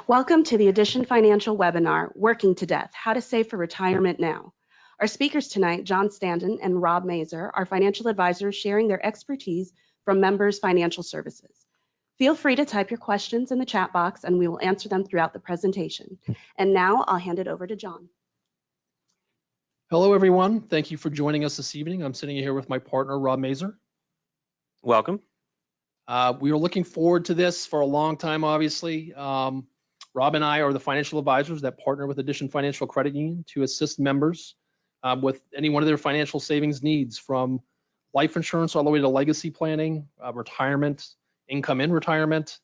Welcome to the Addition Financial webinar, Working to Death, How to Save for Retirement Now. Our speakers tonight, John Standen and Rob Mazer, are financial advisors sharing their expertise from Members Financial Services. Feel free to type your questions in the chat box and we will answer them throughout the presentation. And now I'll hand it over to John. Hello, everyone. Thank you for joining us this evening. I'm sitting here with my partner, Rob Mazer. Welcome. We were looking forward to this for a long time, obviously. Rob and I are the financial advisors that partner with Addition Financial Credit Union to assist members with any one of their financial savings needs, from life insurance all the way to legacy planning, retirement, income in retirement,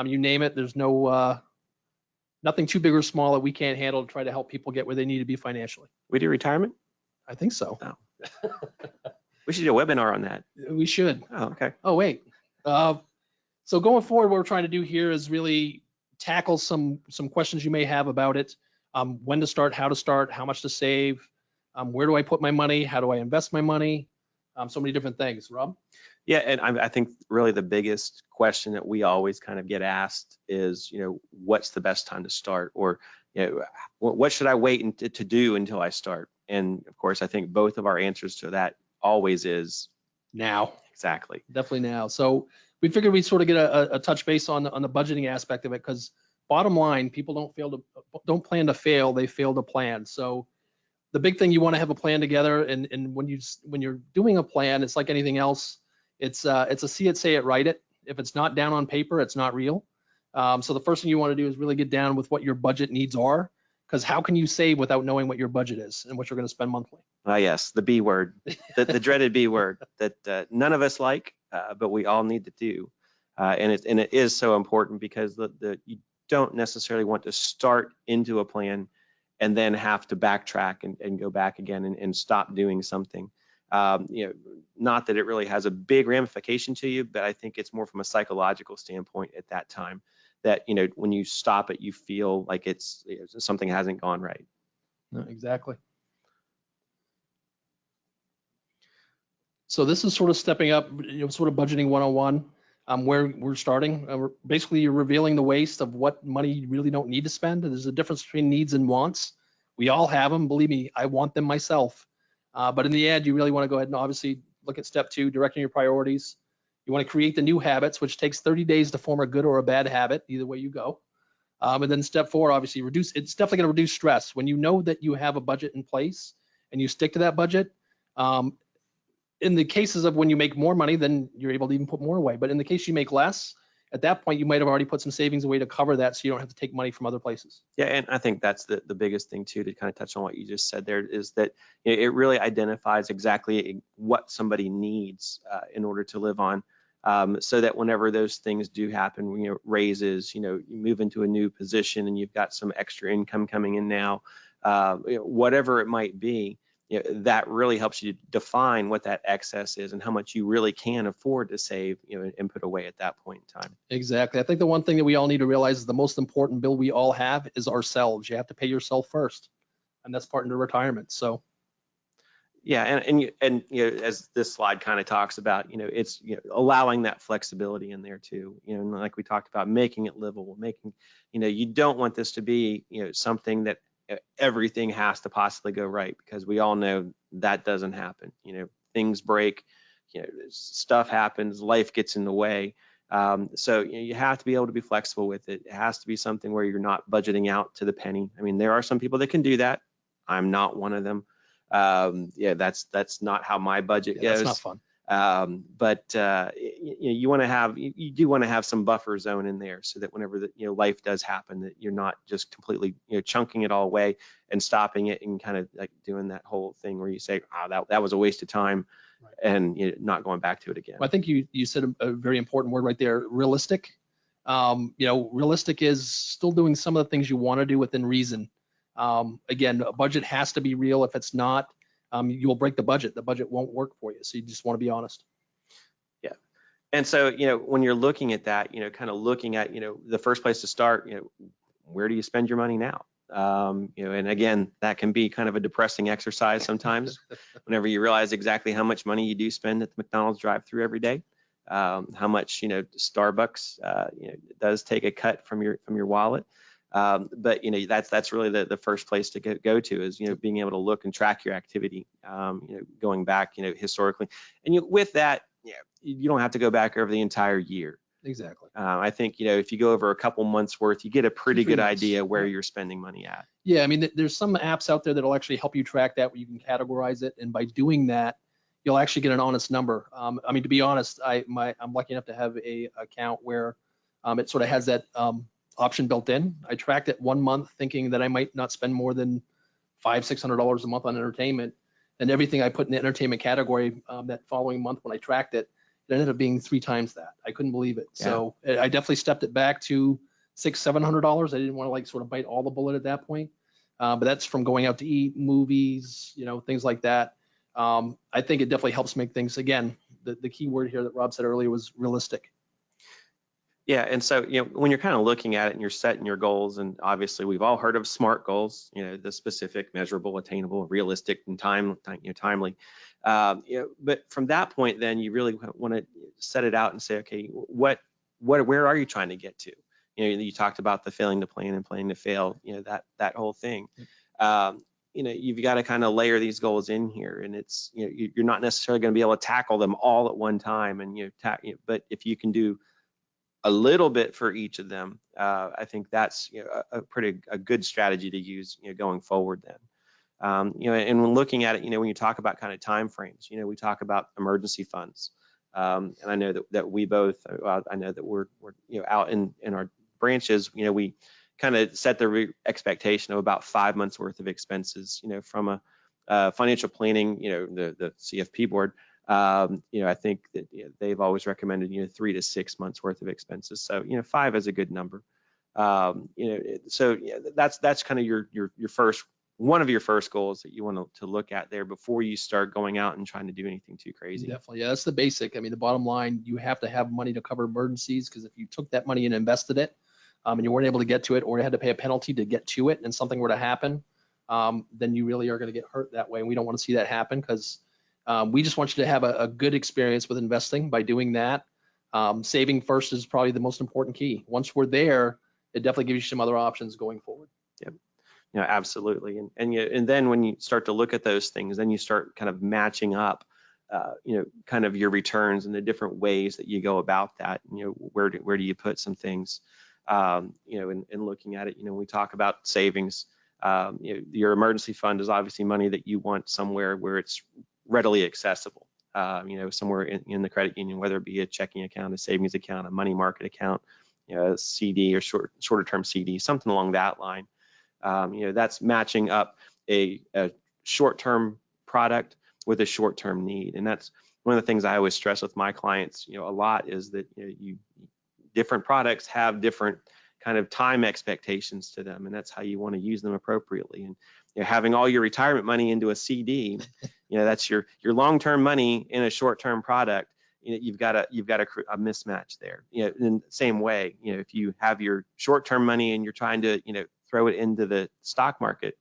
you name it. There's nothing too big or small that we can't handle to try to help people get where they need to be financially. We do retirement? I think so. Oh. We should do a webinar on that. We should. Oh, okay. Oh, wait. So going forward, what we're trying to do here is really tackle some questions you may have about it. When to start, how much to save, where do I put my money, how do I invest my money, so many different things. Rob? Yeah, and I think really the biggest question that we always kind of get asked is, what's the best time to start, or what should I wait to do until I start? And of course, I think both of our answers to that always is now. Exactly. Definitely now. So we figured we'd sort of get a touch base on the budgeting aspect of it, because bottom line, people don't plan to fail, they fail to plan. So the big thing, you want to have a plan together, and when you're doing a plan, it's like anything else. It's a see it, say it, write it. If it's not down on paper, it's not real. So the first thing you want to do is really get down with what your budget needs are, because how can you save without knowing what your budget is and what you're going to spend monthly? Yes, the B word, the dreaded B word that none of us like, but we all need to do. And it is so important, because you don't necessarily want to start into a plan and then have to backtrack and go back again and stop doing something. Not that it really has a big ramification to you, but I think it's more from a psychological standpoint at that time, that when you stop it, you feel like it's something hasn't gone right. No, exactly. So this is sort of stepping up, sort of budgeting 101. Where we're starting, basically you're revealing the waste of what money you really don't need to spend. There's a difference between needs and wants. We all have them. Believe me, I want them myself. But in the end, you really want to go ahead and obviously look at step 2, directing your priorities. You want to create the new habits, which takes 30 days to form a good or a bad habit, either way you go. And then step 4, obviously it's definitely going to reduce stress. When you know that you have a budget in place and you stick to that budget, in the cases of when you make more money, then you're able to even put more away. But in the case you make less, at that point, you might have already put some savings away to cover that, so you don't have to take money from other places. Yeah, and I think that's the biggest thing too, to kind of touch on what you just said there, is that it really identifies exactly what somebody needs in order to live on, so that whenever those things do happen, raises, you move into a new position and you've got some extra income coming in now, whatever it might be, that really helps you define what that excess is and how much you really can afford to save, and put away at that point in time. Exactly. I think the one thing that we all need to realize is the most important bill we all have is ourselves. You have to pay yourself first, and that's part into retirement. So, yeah, and as this slide kind of talks about, it's allowing that flexibility in there too. Like we talked about, making it livable, making, you don't want this to be, something that everything has to possibly go right, because we all know that doesn't happen. Things break, stuff happens, life gets in the way. So you have to be able to be flexible with it. It has to be something where you're not budgeting out to the penny. I mean, there are some people that can do that. I'm not one of them. That's not how my budget goes. That's not fun. But you do want to have some buffer zone in there, so that whenever life does happen, that you're not just completely chunking it all away and stopping it and kind of like doing that whole thing where you say, that was a waste of time, right, and not going back to it again. Well, I think you said a very important word right there, realistic. Realistic is still doing some of the things you want to do within reason. Again, a budget has to be real. If it's not, you will break the budget. The budget won't work for you. So you just want to be honest. Yeah. And so, when you're looking at that, kind of looking at, the first place to start, where do you spend your money now? And again, that can be kind of a depressing exercise sometimes whenever you realize exactly how much money you do spend at the McDonald's drive-thru every day, how much, Starbucks, does take a cut from your wallet. But that's really the first place to go to is being able to look and track your activity, going back historically, and with that you don't have to go back over the entire year. Exactly. I think if you go over a couple months worth, you get a pretty good months. idea where you're spending money at. Yeah, I mean, there's some apps out there that'll actually help you track that, where you can categorize it, and by doing that, you'll actually get an honest number. I mean, to be honest, I'm lucky enough to have a account where it sort of has that option built in. I tracked it 1 month thinking that I might not spend more than $500-600 a month on entertainment, and everything I put in the entertainment category that following month when I tracked it, it ended up being 3 times that. I couldn't believe it. Yeah. So I definitely stepped it back to $600-700. I didn't want to like sort of bite all the bullet at that point. But that's from going out to eat, movies, things like that. I think it definitely helps make things, again, the key word here that Rob said earlier was realistic. Yeah, and so when you're kind of looking at it and you're setting your goals, and obviously we've all heard of SMART goals, the specific, measurable, attainable, realistic, and timely. But from that point, then you really want to set it out and say, okay, where are you trying to get to? You talked about the failing to plan and planning to fail, that whole thing. You've got to kind of layer these goals in here, and it's you're not necessarily going to be able to tackle them all at one time, and but if you can do a little bit for each of them, I think that's a good strategy to use going forward then. And when looking at it, when you talk about kind of time frames, we talk about emergency funds, and I know that we both, I know that we're out in our branches, we kind of set the expectation of about 5 months worth of expenses, from a financial planning, the CFP board. I think that they've always recommended 3 to 6 months worth of expenses. So 5 is a good number. So that's kind of your first, one of your first goals that you want to look at there before you start going out and trying to do anything too crazy. Definitely, yeah, that's the basic. I mean, the bottom line, you have to have money to cover emergencies, because if you took that money and invested it, and you weren't able to get to it, or you had to pay a penalty to get to it, and something were to happen, then you really are going to get hurt that way. And we don't want to see that happen, because we just want you to have a good experience with investing by doing that. Saving first is probably the most important key. Once we're there, it definitely gives you some other options going forward. Yep. Absolutely. And then when you start to look at those things, then you start kind of matching up, kind of your returns and the different ways that you go about that. Where do you put some things, and looking at it, we talk about savings. Your emergency fund is obviously money that you want somewhere where it's readily accessible, somewhere in the credit union, whether it be a checking account, a savings account, a money market account, a CD or shorter term CD, something along that line. That's matching up a short-term product with a short-term need. And that's one of the things I always stress with my clients, a lot, is that different products have different kind of time expectations to them, and that's how you want to use them appropriately. And having all your retirement money into a CD, that's your long-term money in a short-term product. You've got a mismatch there. In the same way, if you have your short-term money and you're trying to throw it into the stock market,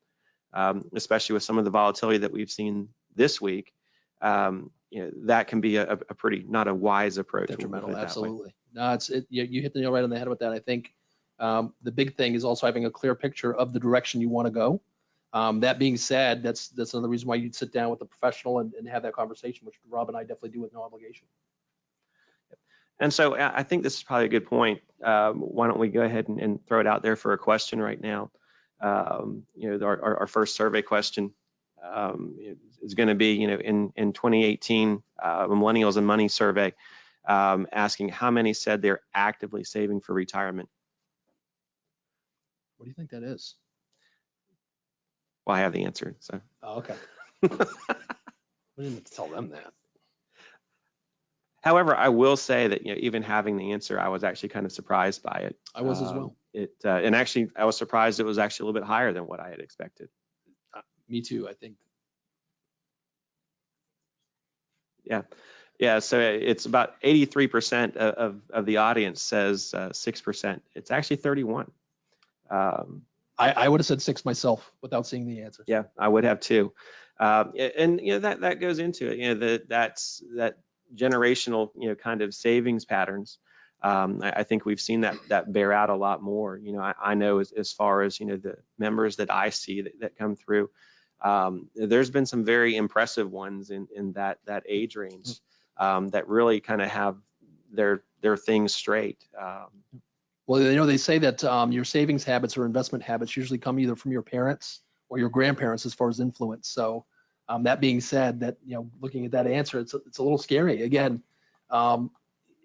especially with some of the volatility that we've seen this week, that can be a pretty not a wise approach. Detrimental, absolutely. No, you hit the nail right on the head with that. I think the big thing is also having a clear picture of the direction you want to go. That being said, that's another reason why you'd sit down with a professional and have that conversation, which Rob and I definitely do with no obligation. And so I think this is probably a good point. Why don't we go ahead and throw it out there for a question right now? Our first survey question is going to be, in 2018, Millennials and Money survey, asking how many said they're actively saving for retirement. What do you think that is? Well, I have the answer. So. Oh, okay. We didn't have to tell them that. However, I will say that even having the answer, I was actually kind of surprised by it. I was as well. And actually, I was surprised it was actually a little bit higher than what I had expected. Me too, I think. Yeah. So it's about 83% of the audience says 6%. It's actually 31. I would have said 6 myself without seeing the answers. Yeah, I would have too. And that goes into it. That generational kind of savings patterns. I think we've seen that bear out a lot more. I know as far as, the members that I see that come through, there's been some very impressive ones in that age range that really kind of have their things straight. Well, they say that your savings habits or investment habits usually come either from your parents or your grandparents as far as influence. So that being said, that, looking at that answer, it's a little scary. Again,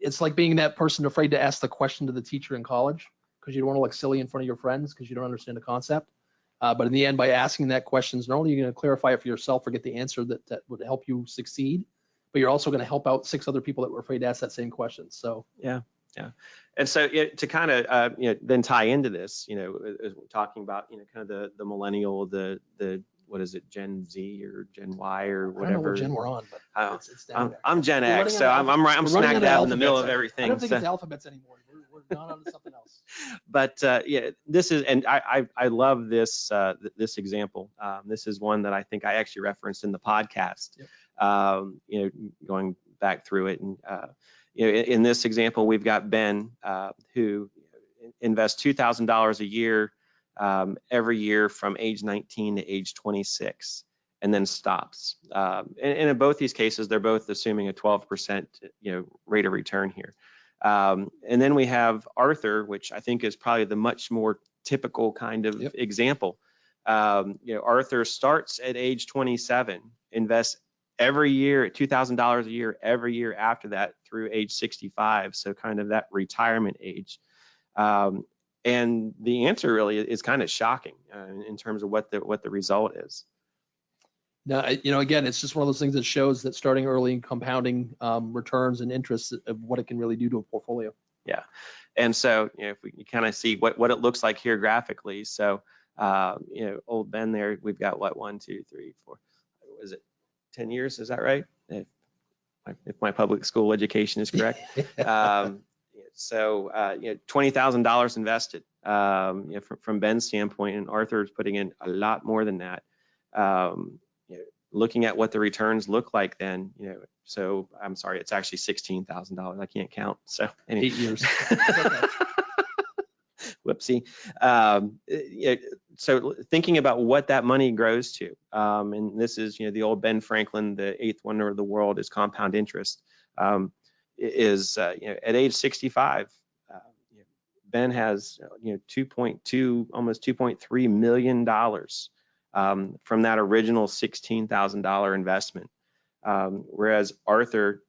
it's like being that person afraid to ask the question to the teacher in college because you don't want to look silly in front of your friends because you don't understand the concept. But in the end, by asking that questions, not only are you going to clarify it for yourself or get the answer that would help you succeed, but you're also going to help out 6 other people that were afraid to ask that same question. So yeah. And so to kind of then tie into this, as we're talking about, kind of the millennial, the what is it, Gen Z or Gen Y or whatever. I don't know what gen we're on, but it's down there. I'm Gen X, so I'm smack dab in the middle of everything. I don't think it's alphabets anymore. We're gone on to something else. But this is, and I love this this example. This is one that I think I actually referenced in the podcast. Yep. Going back through it, and in this example, we've got Ben who invests $2,000 a year every year from age 19 to age 26, and then stops. And in both these cases, they're both assuming a 12% rate of return here. And then we have Arthur, which I think is probably the much more typical kind of example. Arthur starts at age 27, invests every year at $2,000 a year, every year after that through age 65. So kind of that retirement age. And the answer really is kind of shocking in terms of what the result is. Now, again, it's just one of those things that shows that starting early and compounding returns and interest of what it can really do to a portfolio. Yeah. And so, if we kind of see what it looks like here graphically. So, old Ben there, we've got what, 1, 2, 3, 4, what is it? 10 years, is that right? If my public school education is correct. So, $20,000 invested from Ben's standpoint, and Arthur is putting in a lot more than that. Looking at what the returns look like then, so I'm sorry, it's actually $16,000. I can't count. So 8 years. Whoopsie. So thinking about what that money grows to, and this is, the old Ben Franklin, the 8th wonder of the world is compound interest, is, at age 65, Ben has, almost $2.3 million from that original $16,000 investment. Whereas Arthur,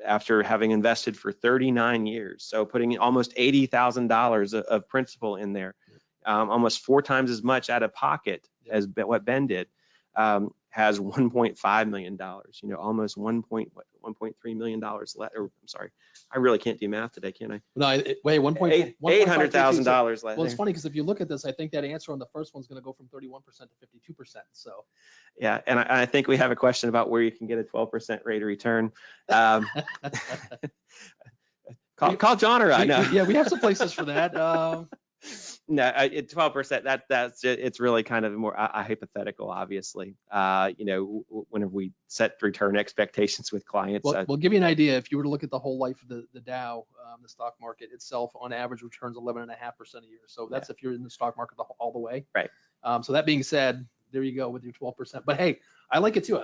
after having invested for 39 years, so putting almost $80,000 of principal in there, almost 4 times as much out of pocket as what Ben did, has $1.5 million, almost $1.3 million left. Or, I'm sorry, I really can't do math today, can I? No, wait, $800,000 left. Well, it's funny because if you look at this, I think that answer on the first one's going to go from 31% to 52%. So. Yeah, and I think we have a question about where you can get a 12% rate of return. Call John or I. No. Yeah, we have some places for that. No, 12%. It's really kind of more a hypothetical, obviously. Whenever we set return expectations with clients. Well, give you an idea. If you were to look at the whole life of the Dow, the stock market itself, on average returns 11.5% a year. So that's if you're in the stock market all the way. Right. So that being said, there you go with your 12%. But hey, I like it too.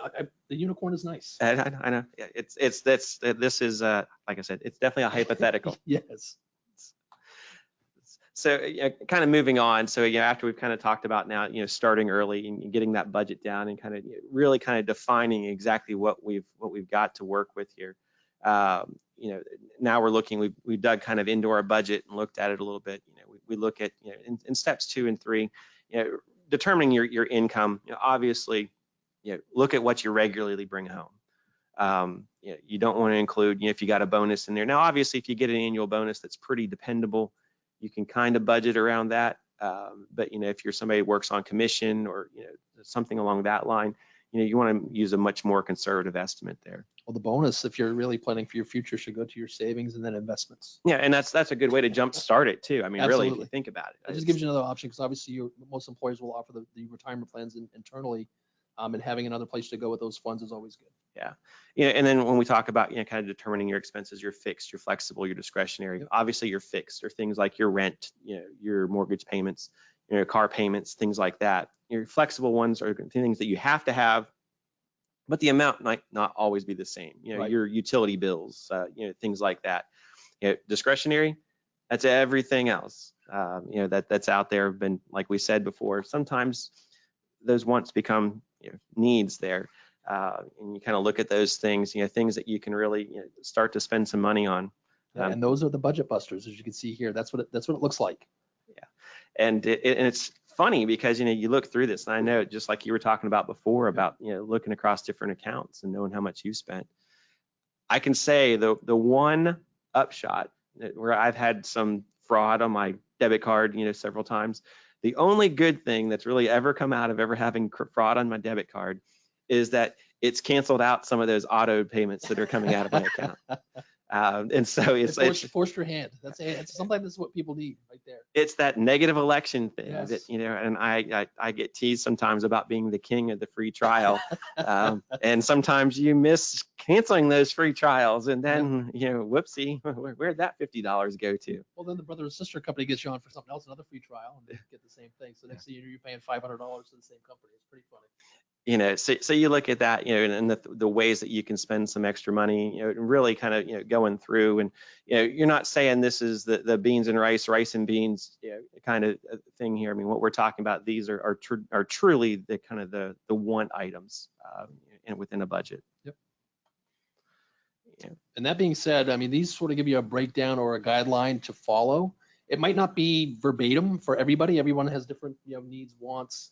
The unicorn is nice. I know. Yeah, this is like I said, it's definitely a hypothetical. Yes. So kind of moving on. So after we've kind of talked about now, starting early and getting that budget down and kind of really kind of defining exactly what we've got to work with here. Now we're looking. We dug kind of into our budget and looked at it a little bit. We look at in steps 2 and 3, determining your income. Obviously, look at what you regularly bring home. You don't want to include if you got a bonus in there. Now, obviously, if you get an annual bonus that's pretty dependable, you can kind of budget around that. But if you're somebody who works on commission or something along that line, you want to use a much more conservative estimate there. Well, the bonus, if you're really planning for your future, should go to your savings and then investments. Yeah, and that's a good way to jumpstart it too. I mean, Absolutely. Really, if you think about it. It just gives you another option because obviously most employers will offer the retirement plans internally and having another place to go with those funds is always good. Yeah. You know, and then when we talk about, you know, kind of determining your expenses, you're fixed, you're flexible, you're discretionary. Yep. Obviously, you're fixed. Or things like your rent, you know, your mortgage payments, your car payments, things like that. Your flexible ones are things that you have to have, but the amount might not always be the same. You know, Right. your utility bills, you know, things like that. You know, discretionary, that's everything else. You know, that's out there. Been, like we said before, sometimes those wants become, you know, needs there. And you kind of look at those things, you know, things that you can really, you know, start to spend some money on. Yeah, and those are the budget busters, as you can see here. That's what it looks like. Yeah, and it's funny because, you know, you look through this, and I know, just like you were talking about before, about, you know, looking across different accounts and knowing how much you spent. I can say the one upshot where I've had some fraud on my debit card, you know, several times. The only good thing that's really ever come out of ever having fraud on my debit card is that it's canceled out some of those auto payments that are coming out of my account. And so it's forced your hand. Sometimes that's what people need right there. It's that negative election thing. Yes. That, you know, and I get teased sometimes about being the king of the free trial. And sometimes you miss canceling those free trials, and then, you know, whoopsie, where'd that $50 go to? Well, then the brother or sister company gets you on for something else, another free trial, and they get the same thing. So next thing you're paying $500 to the same company. It's pretty funny. You know, so you look at that, you know, and the ways that you can spend some extra money, you know, and really kind of, you know, going through, and, you know, you're not saying this is the beans and rice and beans, you know, kind of thing here. I mean, what we're talking about, these are truly the kind of the want items and within a budget. Yep. Yeah. And that being said, I mean, these sort of give you a breakdown or a guideline to follow. It might not be verbatim for everybody. Everyone has different, you know, needs, wants,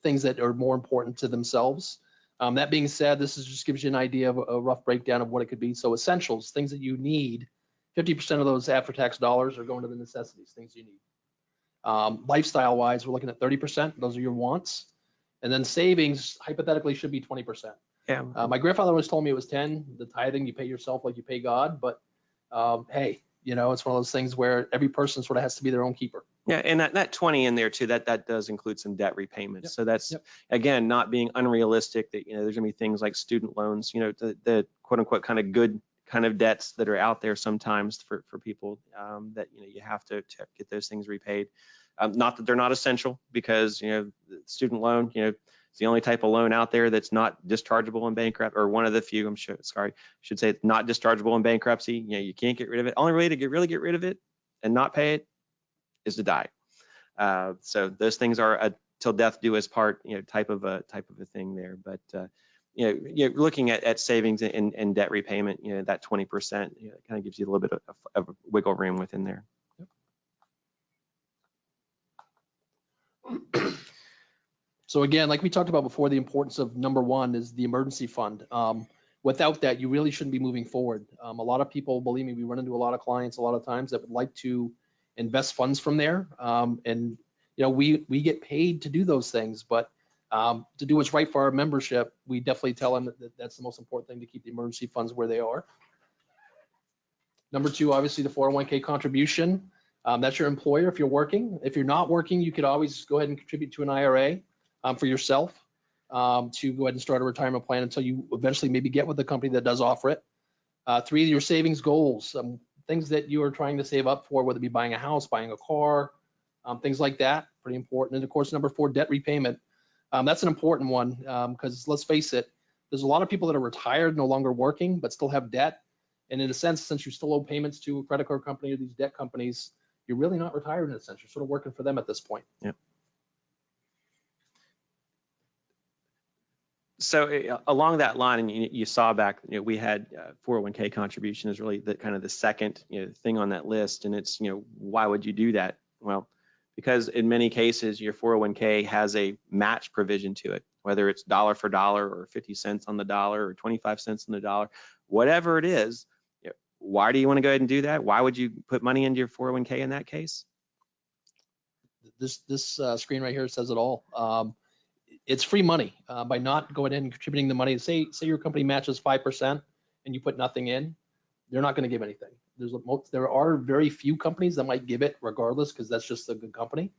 things that are more important to themselves. That being said, this just gives you an idea of a rough breakdown of what it could be. So essentials, things that you need, 50% of those after-tax dollars are going to the necessities, things you need. Lifestyle-wise, we're looking at 30%. Those are your wants. And then savings, hypothetically, should be 20%. Yeah. My grandfather always told me it was 10. The tithing, you pay yourself like you pay God. But hey, you know, it's one of those things where every person sort of has to be their own keeper. Yeah, and that 20 in there too, that does include some debt repayments. Yep. So that's, again, not being unrealistic that, you know, there's gonna be things like student loans, you know, the quote unquote kind of good kind of debts that are out there sometimes for people, that, you know, you have to get those things repaid. Not that they're not essential, because, you know, the student loan, you know, it's the only type of loan out there that's not dischargeable in bankruptcy, or one of the few, should say it's not dischargeable in bankruptcy. You know, you can't get rid of it. Only way to really get rid of it and not pay it is to die. So those things are a till death do us part, you know, type of a thing there. But you know, you're looking at savings and debt repayment, you know, that 20%, you know, kind of gives you a little bit of wiggle room within there. So again, like we talked about before, the importance of number one is the emergency fund. Without that, you really shouldn't be moving forward. A lot of people, believe me, we run into a lot of clients a lot of times that would like to invest funds from there. And you know, we get paid to do those things, but to do what's right for our membership, we definitely tell them that that's the most important thing, to keep the emergency funds where they are. Number two, obviously the 401k contribution. That's your employer if you're working. If you're not working, you could always go ahead and contribute to an IRA for yourself, to go ahead and start a retirement plan until you eventually maybe get with the company that does offer it. Three, your savings goals, things that you are trying to save up for, whether it be buying a house, buying a car, things like that, pretty important. And of course, number four, debt repayment. That's an important one, because let's face it, there's a lot of people that are retired, no longer working, but still have debt. And in a sense, since you still owe payments to a credit card company or these debt companies, you're really not retired in a sense. You're sort of working for them at this point. Yep. So along that line, and you saw back, you know, we had 401k contribution is really the kind of the second, you know, thing on that list. And it's, you know, why would you do that? Well, because in many cases, your 401k has a match provision to it, whether it's dollar for dollar or 50 cents on the dollar or 25 cents on the dollar, whatever it is. You know, why do you want to go ahead and do that? Why would you put money into your 401k in that case? This screen right here says it all. It's free money by not going in and contributing the money. Say your company matches 5% and you put nothing in, they're not going to give anything. There are very few companies that might give it regardless, because that's just a good company.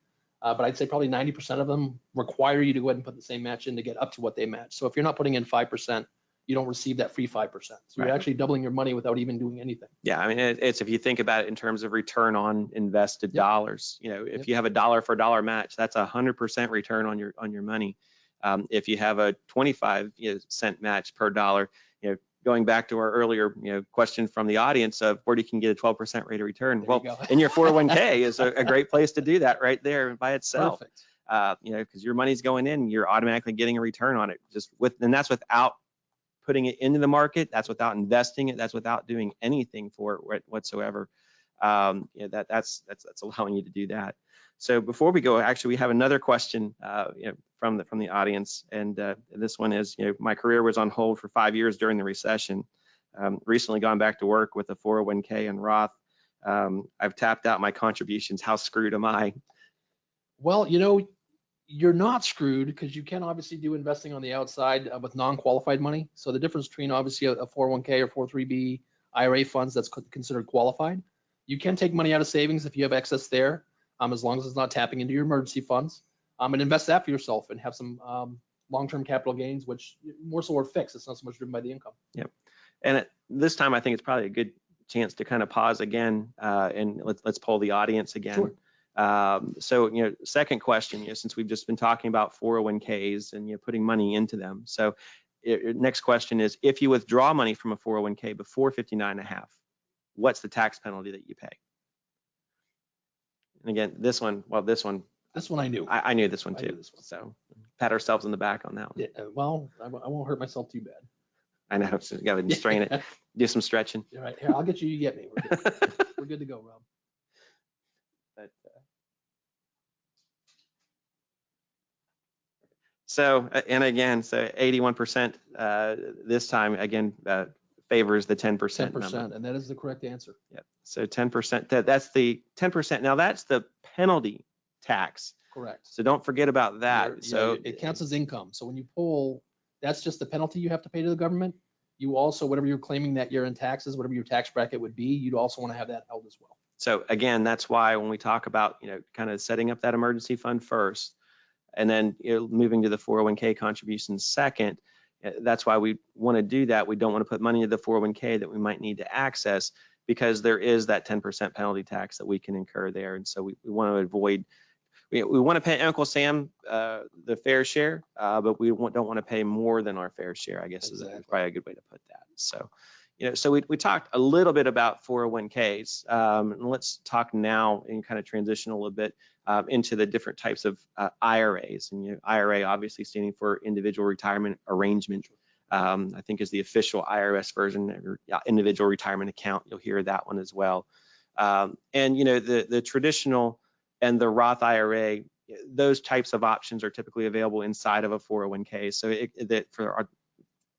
But I'd say probably 90% of them require you to go ahead and put the same match in to get up to what they match. So if you're not putting in 5%, you don't receive that free 5%. So you're Right. actually doubling your money without even doing anything. Yeah, I mean, it's if you think about it in terms of return on invested Yep. dollars, you know, if Yep. you have a dollar for dollar match, that's 100% return on your money. If you have a 25 cent match per dollar, you know, going back to our earlier, you know, question from the audience of where you can get a 12% rate of return. There Well, you go. in your 401k is a great place to do that right there by itself. Perfect. You know, because your money's going in, you're automatically getting a return on it. And that's without putting it into the market. That's without investing it. That's without doing anything for it whatsoever. You know, that's allowing you to do that. So before we go, actually, we have another question you know, from the audience, and this one is, you know, my career was on hold for 5 years during the recession. Recently gone back to work with a 401k and Roth. I've tapped out my contributions. How screwed am I? Well, you know, you're not screwed because you can obviously do investing on the outside with non-qualified money. So the difference between obviously a 401k or 403b IRA funds that's considered qualified, you can take money out of savings if you have excess there, as long as it's not tapping into your emergency funds, and invest that for yourself and have some long-term capital gains, which more so are fixed. It's not so much driven by the income. Yep. And at this time, I think it's probably a good chance to kind of pause again and let's poll the audience again. Sure. So, you know, second question, you know, since we've just been talking about 401ks and, you know, putting money into them. So next question is, if you withdraw money from a 401k before 59.5, what's the tax penalty that you pay? And again, this one I knew. I knew this one I knew too. this one. So pat ourselves on the back on that one. Yeah, well, I won't hurt myself too bad. I know, so you gotta strain it, do some stretching. All right, here, I'll get you, you get me. We're good. We're good to go, Rob. But, so, and again, so 81% this time, again, favors the 10% 10%, number. and that is the correct answer. Yep. So 10%, that's the 10%. Now that's the penalty tax. Correct. So don't forget about that. So it counts as income. So when you pull, that's just the penalty you have to pay to the government. You also, whatever you're claiming that year in taxes, whatever your tax bracket would be, you'd also want to have that held as well. So again, that's why when we talk about, you know, kind of setting up that emergency fund first, and then, you know, moving to the 401k contributions second, that's why we want to do that. We don't want to put money into the 401k that we might need to access, because there is that 10% penalty tax that we can incur there. And so we want to avoid, we want to pay Uncle Sam the fair share, but we don't want to pay more than our fair share, I guess. Exactly. Is probably a good way to put that. So, you know, so we talked a little bit about 401ks, and let's talk now and kind of transition a little bit into the different types of IRAs. And, you know, IRA obviously standing for Individual Retirement Arrangement, I think is the official IRS version, or Individual Retirement Account. You'll hear that one as well. And, you know, the traditional and the Roth IRA, those types of options are typically available inside of a 401k. So that for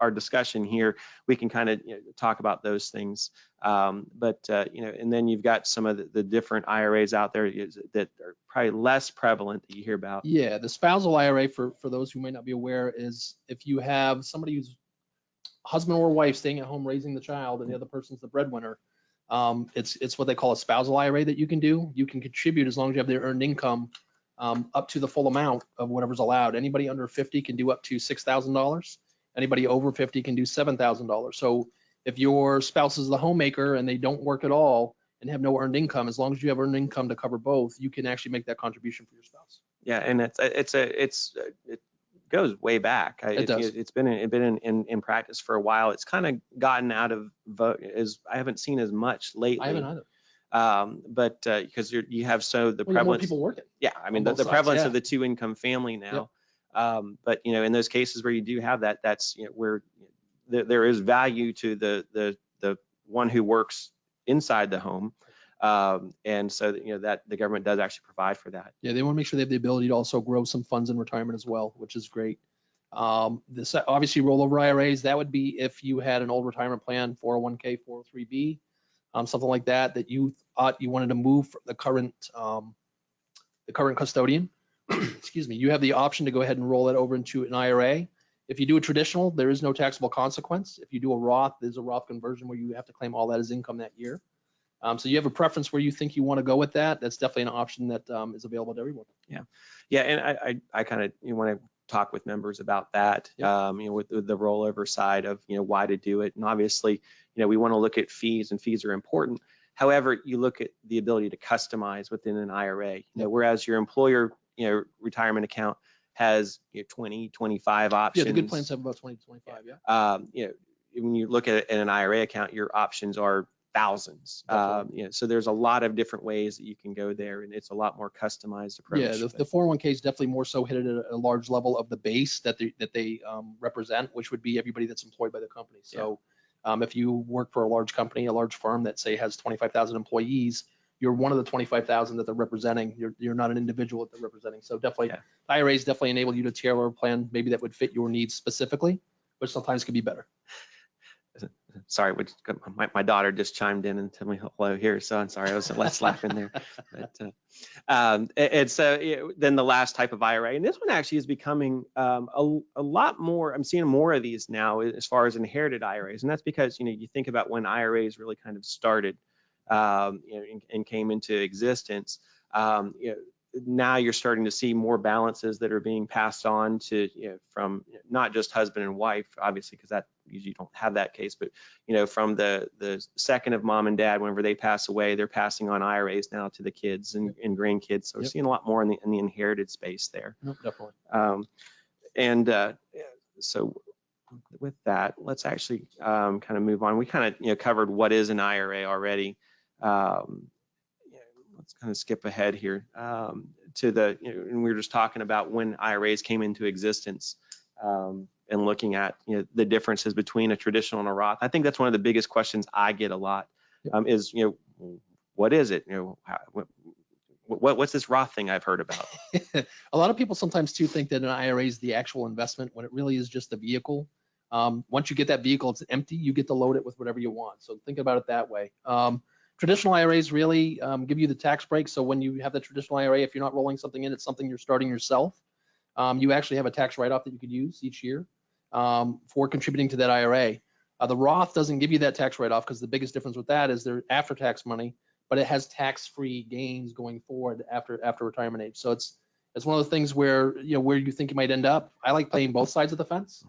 our discussion here, we can kind of, you know, talk about those things. But you know, and then you've got some of the different IRAs out there that are probably less prevalent that you hear about. Yeah, the spousal IRA, for those who might not be aware, is if you have somebody who's husband or wife staying at home raising the child and the other person's the breadwinner, it's what they call a spousal IRA that you can do. You can contribute as long as you have their earned income up to the full amount of whatever's allowed. Anybody under 50 can do up to $6,000. Anybody over 50 can do $7,000. So if your spouse is the homemaker and they don't work at all and have no earned income, as long as you have earned income to cover both, you can actually make that contribution for your spouse. Yeah, and it goes way back. It does. It's been in practice for a while. It's kind of gotten out of vote. I haven't seen as much lately. I haven't either. But because you have the prevalence. More people working. Yeah, I mean the prevalence of the two income family now. Yep. But you know, in those cases where you do have that, that's, you know, where there is value to the one who works inside the home, and so that, you know, that the government does actually provide for that. Yeah, they want to make sure they have the ability to also grow some funds in retirement as well, which is great. This obviously rollover IRAs, that would be if you had an old retirement plan, 401k, 403b, something like that you thought you wanted to move the current custodian. Excuse me, you have the option to go ahead and roll it over into an IRA. If you do a traditional, there is no taxable consequence. If you do a Roth, there's a Roth conversion where you have to claim all that as income that year. So you have a preference where you think you want to go with that. That's definitely an option that is available to everyone. Yeah, and I kind of want to talk with members about that, with the rollover side of, why to do it. And obviously, we want to look at fees, and fees are important. However, you look at the ability to customize within an IRA, whereas your employer, retirement account has 20, 25 options. Yeah, the good plans have about 20 to 25, yeah. When you look at an IRA account, your options are thousands. So there's a lot of different ways that you can go there, and it's a lot more customized approach. Yeah, the 401k is definitely more so hit at a large level of the base that they represent, which would be everybody that's employed by the company. So if you work for a large company, a large firm that say has 25,000 employees, you're one of the 25,000 that they're representing. You're not an individual that they're representing. So definitely, IRAs definitely enable you to tailor a plan maybe that would fit your needs specifically, but sometimes could be better. Sorry, my daughter just chimed in and told me hello here, so I'm sorry, I was less laughing there. But, and so then the last type of IRA, and this one actually is becoming a lot more. I'm seeing more of these now as far as inherited IRAs, and that's because you think about when IRAs really kind of started, and came into existence. Now you're starting to see more balances that are being passed on to from not just husband and wife, obviously, because that usually don't have that case, but from the second of mom and dad, whenever they pass away, they're passing on IRAs now to the kids and grandkids. So we're seeing a lot more in the inherited space there. No, definitely. So with that, let's actually kind of move on. We kind of covered what is an IRA already. Let's kind of skip ahead here to the, and we were just talking about when IRAs came into existence, and looking at the differences between a traditional and a Roth. I think that's one of the biggest questions I get a lot, is what is it? What's this Roth thing I've heard about? A lot of people sometimes too think that an IRA is the actual investment when it really is just a vehicle. Once you get that vehicle, it's empty. You get to load it with whatever you want. So think about it that way. Traditional IRAs really give you the tax break. So when you have the traditional IRA, if you're not rolling something in, it's something you're starting yourself. You actually have a tax write-off that you could use each year for contributing to that IRA. The Roth doesn't give you that tax write-off because the biggest difference with that is they're after-tax money, but it has tax-free gains going forward after retirement age. So it's one of the things where where you think you might end up. I like playing both sides of the fence.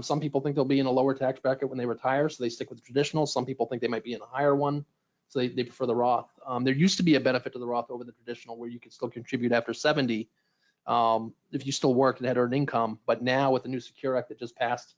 Some people think they'll be in a lower tax bracket when they retire, so they stick with the traditional. Some people think they might be in a higher one, so they prefer the Roth. There used to be a benefit to the Roth over the traditional where you could still contribute after 70 if you still worked and had earned income. But now with the new Secure Act that just passed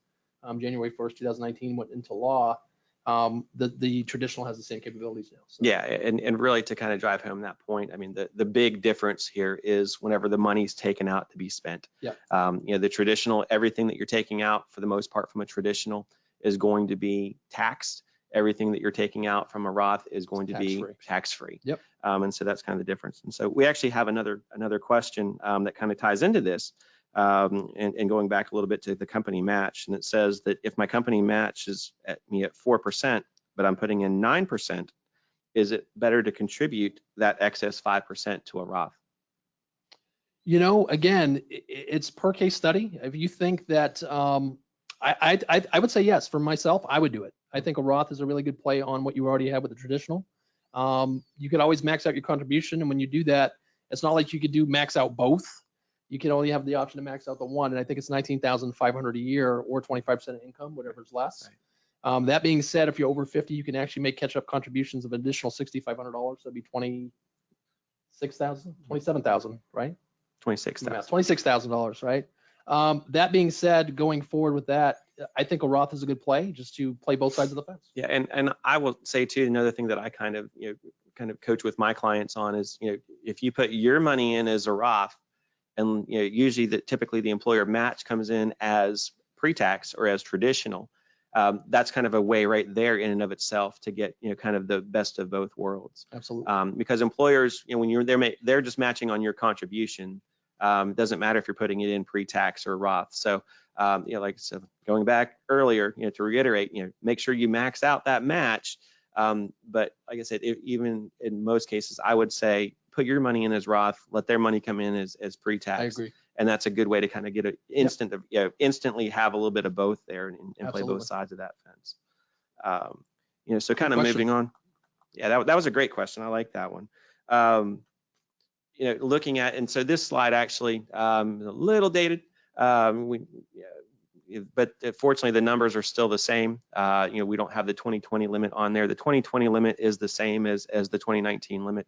January 1st, 2019, went into law, the traditional has the same capabilities now. So. Yeah, and really to kind of drive home that point, I mean, the big difference here is whenever the money's taken out to be spent. Yeah. The traditional, everything that you're taking out for the most part from a traditional is going to be taxed. Everything that you're taking out from a Roth is going to be tax-free. Yep. And so that's kind of the difference. And so we actually have another question that kind of ties into this, and going back a little bit to the company match. And it says that if my company match is at 4%, but I'm putting in 9%, is it better to contribute that excess 5% to a Roth? Again, it's per case study. If you think that, I would say yes. For myself, I would do it. I think a Roth is a really good play on what you already have with the traditional. You could always max out your contribution, and when you do that, it's not like you could do max out both. You can only have the option to max out the one, and I think it's $19,500 a year or 25% of income, whatever's less. Right. That being said, if you're over 50, you can actually make catch-up contributions of additional $6,500. That'd be $27,000, right? $26,000, right? That being said, going forward with that, I think a Roth is a good play, just to play both sides of the fence. Yeah, and I will say too, another thing that I kind of coach with my clients on is, if you put your money in as a Roth, and usually typically the employer match comes in as pre-tax or as traditional, that's kind of a way right there in and of itself to get kind of the best of both worlds. Absolutely. Because employers, when you're there, they're just matching on your contribution. Doesn't matter if you're putting it in pre-tax or Roth. So, like I said, going back earlier, to reiterate, make sure you max out that match. But like I said, even in most cases, I would say put your money in as Roth, let their money come in as pre-tax. I agree. And that's a good way to kind of get an instant of, instantly have a little bit of both there and play both sides of that fence. So kind of moving on. Yeah, that was a great question. I like that one. Looking at, and so this slide actually is a little dated. But fortunately, the numbers are still the same. We don't have the 2020 limit on there. The 2020 limit is the same as the 2019 limit.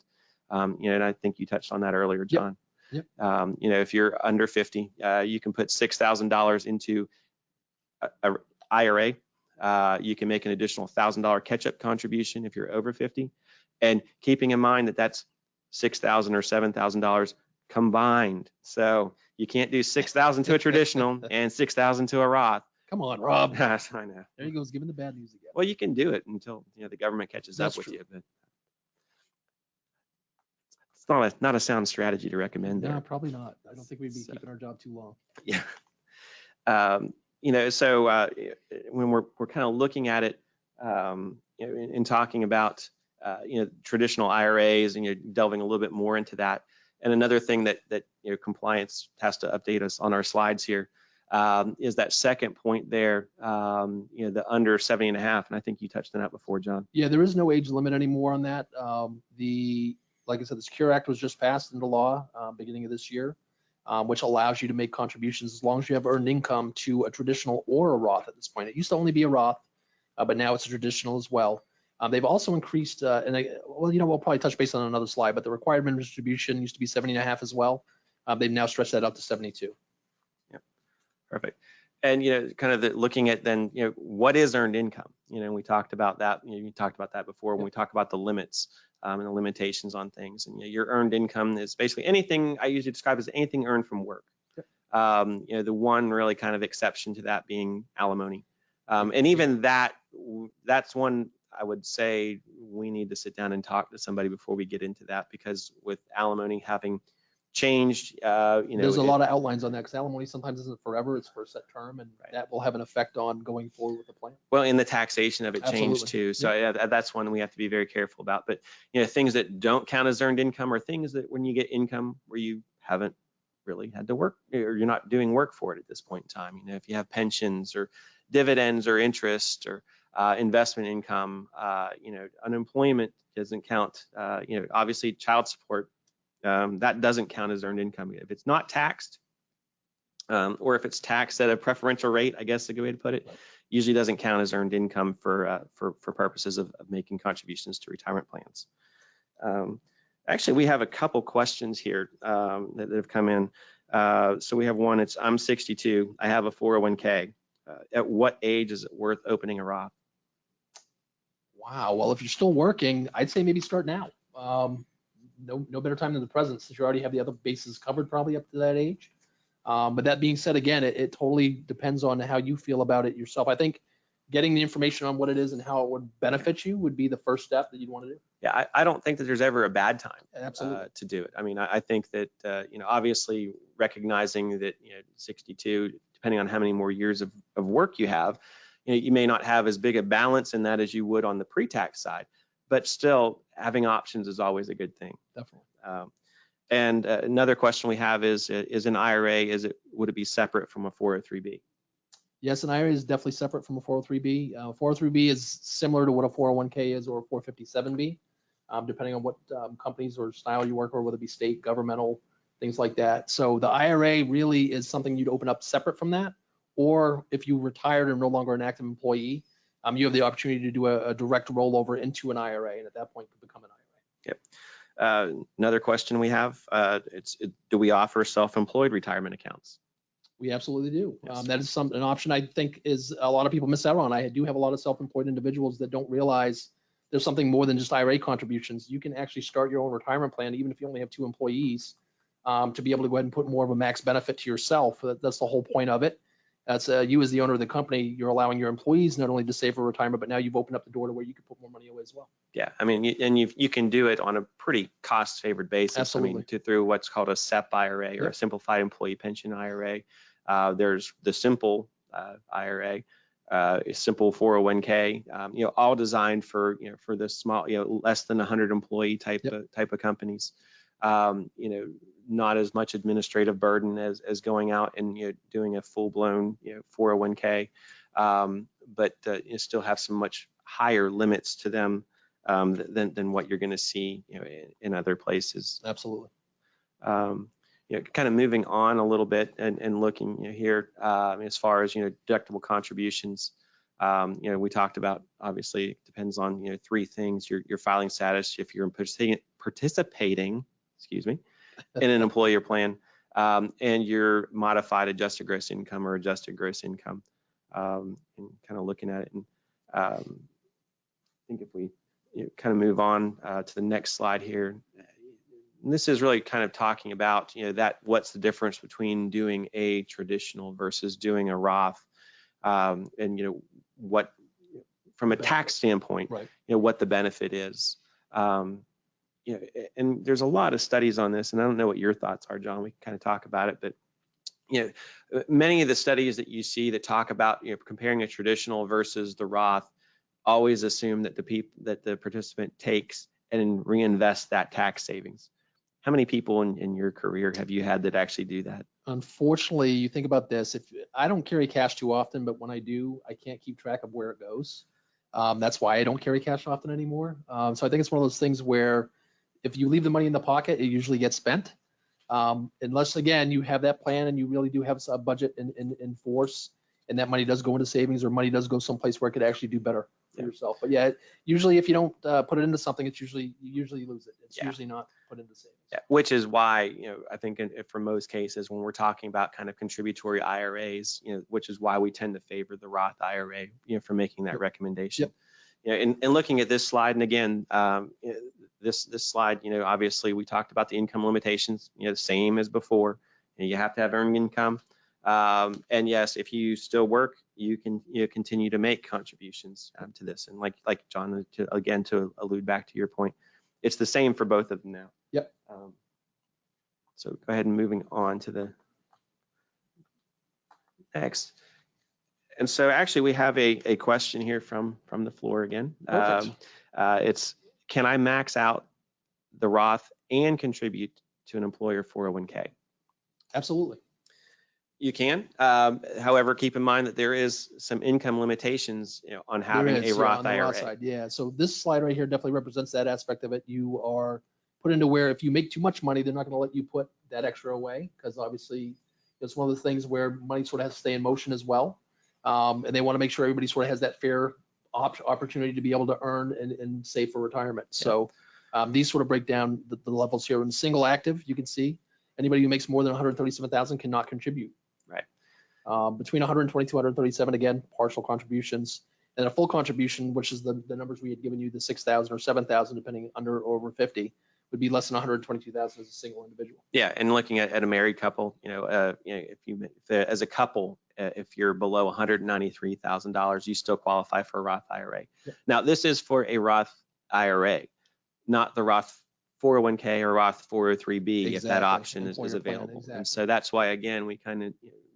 And I think you touched on that earlier, John. Yep. If you're under 50, you can put $6,000 into a IRA. You can make an additional $1,000 catch-up contribution if you're over 50. And keeping in mind that that's $6,000 or $7,000 combined. So you can't do $6,000 to a traditional and $6,000 to a Roth. Come on, Rob. Yes, I know. There he goes, giving the bad news again. Well, you can do it until the government catches That's up with true. you. But it's not a sound strategy to recommend there. No, probably not. I don't think we'd be keeping our job too long. Yeah. So when we're kind of looking at it, in talking about traditional IRAs, and you're delving a little bit more into that. And another thing that compliance has to update us on our slides here is that second point there, the under 70 and a half. And I think you touched on that before, John. Yeah, there is no age limit anymore on that. Like I said, the Secure Act was just passed into law beginning of this year, which allows you to make contributions as long as you have earned income to a traditional or a Roth at this point. It used to only be a Roth, but now it's a traditional as well. They've also increased, we'll probably touch base on another slide, but the required minimum distribution used to be 70 and a half as well. They've now stretched that up to 72. Yep, perfect. And kind of looking at then, what is earned income? We talked about that. You talked about that before when we talk about the limits and the limitations on things. And your earned income is basically anything I usually describe as anything earned from work. Yep. The one really kind of exception to that being alimony, and even that's one. I would say we need to sit down and talk to somebody before we get into that, because with alimony having changed, there's a lot of outlines on that, because alimony sometimes isn't forever, it's for a set term, and right. That will have an effect on going forward with the plan. Well, in the taxation of it changed too. So Yep. yeah, that's one we have to be very careful about. But things that don't count as earned income are things that when you get income where you haven't really had to work, or you're not doing work for it at this point in time. If you have pensions or dividends or interest or investment income, unemployment doesn't count. Obviously child support, that doesn't count as earned income. If it's not taxed, or if it's taxed at a preferential rate, I guess is a good way to put it, usually doesn't count as earned income for purposes of making contributions to retirement plans. Actually, we have a couple questions here that have come in. So we have one, I'm 62, I have a 401k. At what age is it worth opening a Roth? Wow. Well, if you're still working, I'd say maybe start now. No better time than the present, since you already have the other bases covered probably up to that age. But that being said, again, it totally depends on how you feel about it yourself. I think getting the information on what it is and how it would benefit you would be the first step that you'd want to do. Yeah, I don't think that there's ever a bad time Absolutely. to do it. I mean, I think that, obviously recognizing that, 62, depending on how many more years of work you have, you may not have as big a balance in that as you would on the pre-tax side, but still having options is always a good thing. Definitely. And another question we have is an IRA, would it be separate from a 403B? Yes, an IRA is definitely separate from a 403B. 403B is similar to what a 401k is or a 457B, depending on what companies or style you work for, whether it be state, governmental, things like that. So the IRA really is something you'd open up separate from that. Or if you retired and no longer an active employee, you have the opportunity to do a direct rollover into an IRA, and at that point could become an IRA. Yep. Another question we have, do we offer self-employed retirement accounts? We absolutely do. Yes. That is an option I think is a lot of people miss out on. I do have a lot of self-employed individuals that don't realize there's something more than just IRA contributions. You can actually start your own retirement plan, even if you only have 2 employees, to be able to go ahead and put more of a max benefit to yourself. That's the whole point of it. That's you as the owner of the company, you're allowing your employees not only to save for retirement, but now you've opened up the door to where you can put more money away as well. Yeah, I mean, you can do it on a pretty cost-favored basis. Absolutely. I mean, through what's called a SEP IRA or Yep. a simplified employee pension IRA. There's the simple IRA, a simple 401k, all designed for for the small, less than 100 employee type of companies. Not as much administrative burden as going out and doing a full-blown 401k, but you still have some much higher limits to them than what you're going to see, in other places. Absolutely. Kind of moving on a little bit and looking here as far as deductible contributions. We talked about, obviously it depends on three things: your filing status, if you're participating, excuse me, in an employer plan, and your modified adjusted gross income or adjusted gross income. And kind of looking at it, and I think if we kind of move on to the next slide here. And this is really kind of talking about, that what's the difference between doing a traditional versus doing a Roth, and what, from a tax standpoint, right, what the benefit is. And there's a lot of studies on this, and I don't know what your thoughts are, John. We can kind of talk about it, but many of the studies that you see that talk about comparing a traditional versus the Roth always assume that the participant takes and reinvests that tax savings. How many people in your career have you had that actually do that? Unfortunately, you think about this. If I don't carry cash too often, but when I do, I can't keep track of where it goes. That's why I don't carry cash often anymore. So I think it's one of those things where if you leave the money in the pocket, it usually gets spent. Unless, again, you have that plan and you really do have a budget in force, and that money does go into savings, or money does go someplace where it could actually do better for yourself. But yeah, usually if you don't put it into something, it's you usually lose it. It's usually not put into savings. Yeah, which is why, I think for most cases, when we're talking about kind of contributory IRAs, which is why we tend to favor the Roth IRA, for making that recommendation. And looking at this slide, and again, this slide, obviously we talked about the income limitations, the same as before. You have to have earned income. And yes, if you still work, you can continue to make contributions to this. And like John, to allude back to your point, it's the same for both of them now. Yep. So go ahead and moving on to the next. And so actually we have a question here from the floor again. It's, can I max out the Roth and contribute to an employer 401k? Absolutely. You can. However, keep in mind that there is some income limitations on having a Roth on the IRA. Roth side, yeah. So this slide right here definitely represents that aspect of it. You are put into where if you make too much money, they're not going to let you put that extra away, because obviously it's one of the things where money sort of has to stay in motion as well. And they want to make sure everybody sort of has that fair opportunity to be able to earn and save for retirement. Yeah. So these sort of break down the levels here. In single active, you can see anybody who makes more than 137,000 cannot contribute. Right. Between 122, 137, again, partial contributions, and a full contribution, which is the numbers we had given you, the 6,000 or 7,000, depending under or over 50, would be less than 122,000 as a single individual. Yeah, and looking at a married couple, if as a couple, if you're below $193,000, you still qualify for a Roth IRA. Yep. Now, this is for a Roth IRA, not the Roth 401k or Roth 403b, if that option is available. Exactly. And so that's why, again, we kind of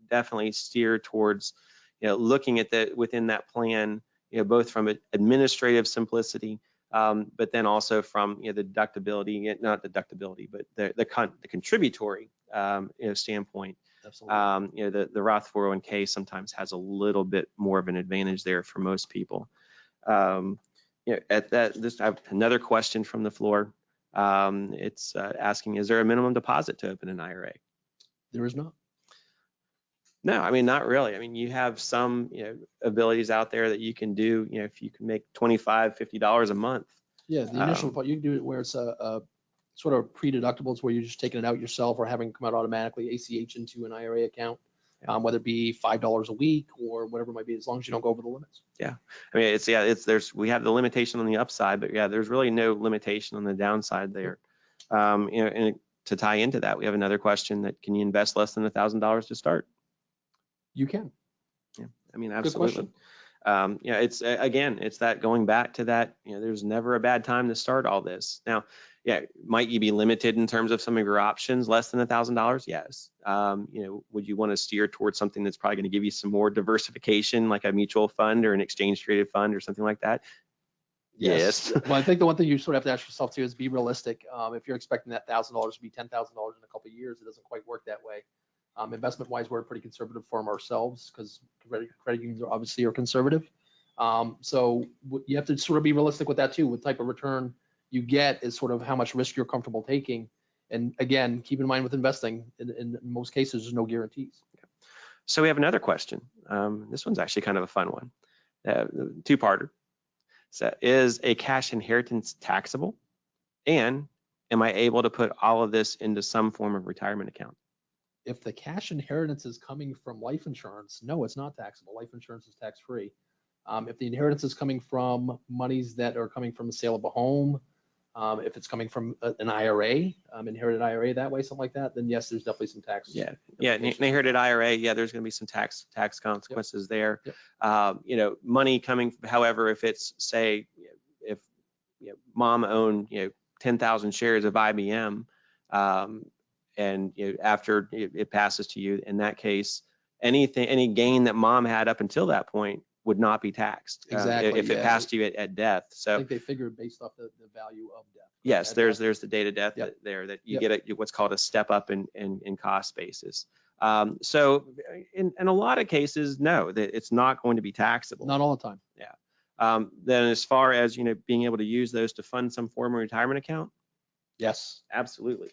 definitely steer towards, looking at within that plan, both from administrative simplicity, but then also from the deductibility, not deductibility, but the contributory standpoint. Absolutely. The Roth 401k sometimes has a little bit more of an advantage there for most people. At that, I have another question from the floor. It's asking, is there a minimum deposit to open an IRA? There is not. No, I mean, not really. I mean, you have some, abilities out there that you can do, if you can make $25, $50 a month. Yeah, the initial part, you can do it where it's a sort of pre-deductibles, where you're just taking it out yourself or having it come out automatically, ACH into an IRA account, whether it be $5 a week or whatever it might be, as long as you don't go over the limits. Yeah, I mean, we have the limitation on the upside, but yeah, there's really no limitation on the downside there. And to tie into that, we have another question that, can you invest less than $1,000 to start? You can. Yeah, I mean, absolutely. It's again, it's that going back to that, there's never a bad time to start all this. Now, yeah, might you be limited in terms of some of your options less than $1,000? Yes. Would you want to steer towards something that's probably going to give you some more diversification, like a mutual fund or an exchange traded fund or something like that? Yes. Well, I think the one thing you sort of have to ask yourself too is be realistic. If you're expecting that $1,000 to be $10,000 in a couple of years, it doesn't quite work that way. Investment wise, we're a pretty conservative firm ourselves, because credit unions are obviously conservative. So you have to sort of be realistic with that too. What type of return you get is sort of how much risk you're comfortable taking. And again, keep in mind with investing, in most cases, there's no guarantees. So we have another question. This one's actually kind of a fun one. Two-parter. So is a cash inheritance taxable? And am I able to put all of this into some form of retirement account? If the cash inheritance is coming from life insurance, no, it's not taxable. Life insurance is tax-free. If the inheritance is coming from monies that are coming from the sale of a home, if it's coming from an IRA, inherited IRA that way, something like that, then yes, there's definitely some tax. Yeah, an inherited IRA, yeah, there's going to be some tax consequences there. Money coming, however, if it's, say, if mom owned 10,000 shares of IBM, and after it passes to you, in that case, any gain that mom had up until that point would not be taxed. Exactly. If it passed to you at death. So I think they figured based off the value of death. Yes, there's the date of death there that you Yep. get what's called a step up in cost basis. So in a lot of cases, no, that it's not going to be taxable. Not all the time. Yeah. Then as far as being able to use those to fund some form of retirement account, Yes. absolutely.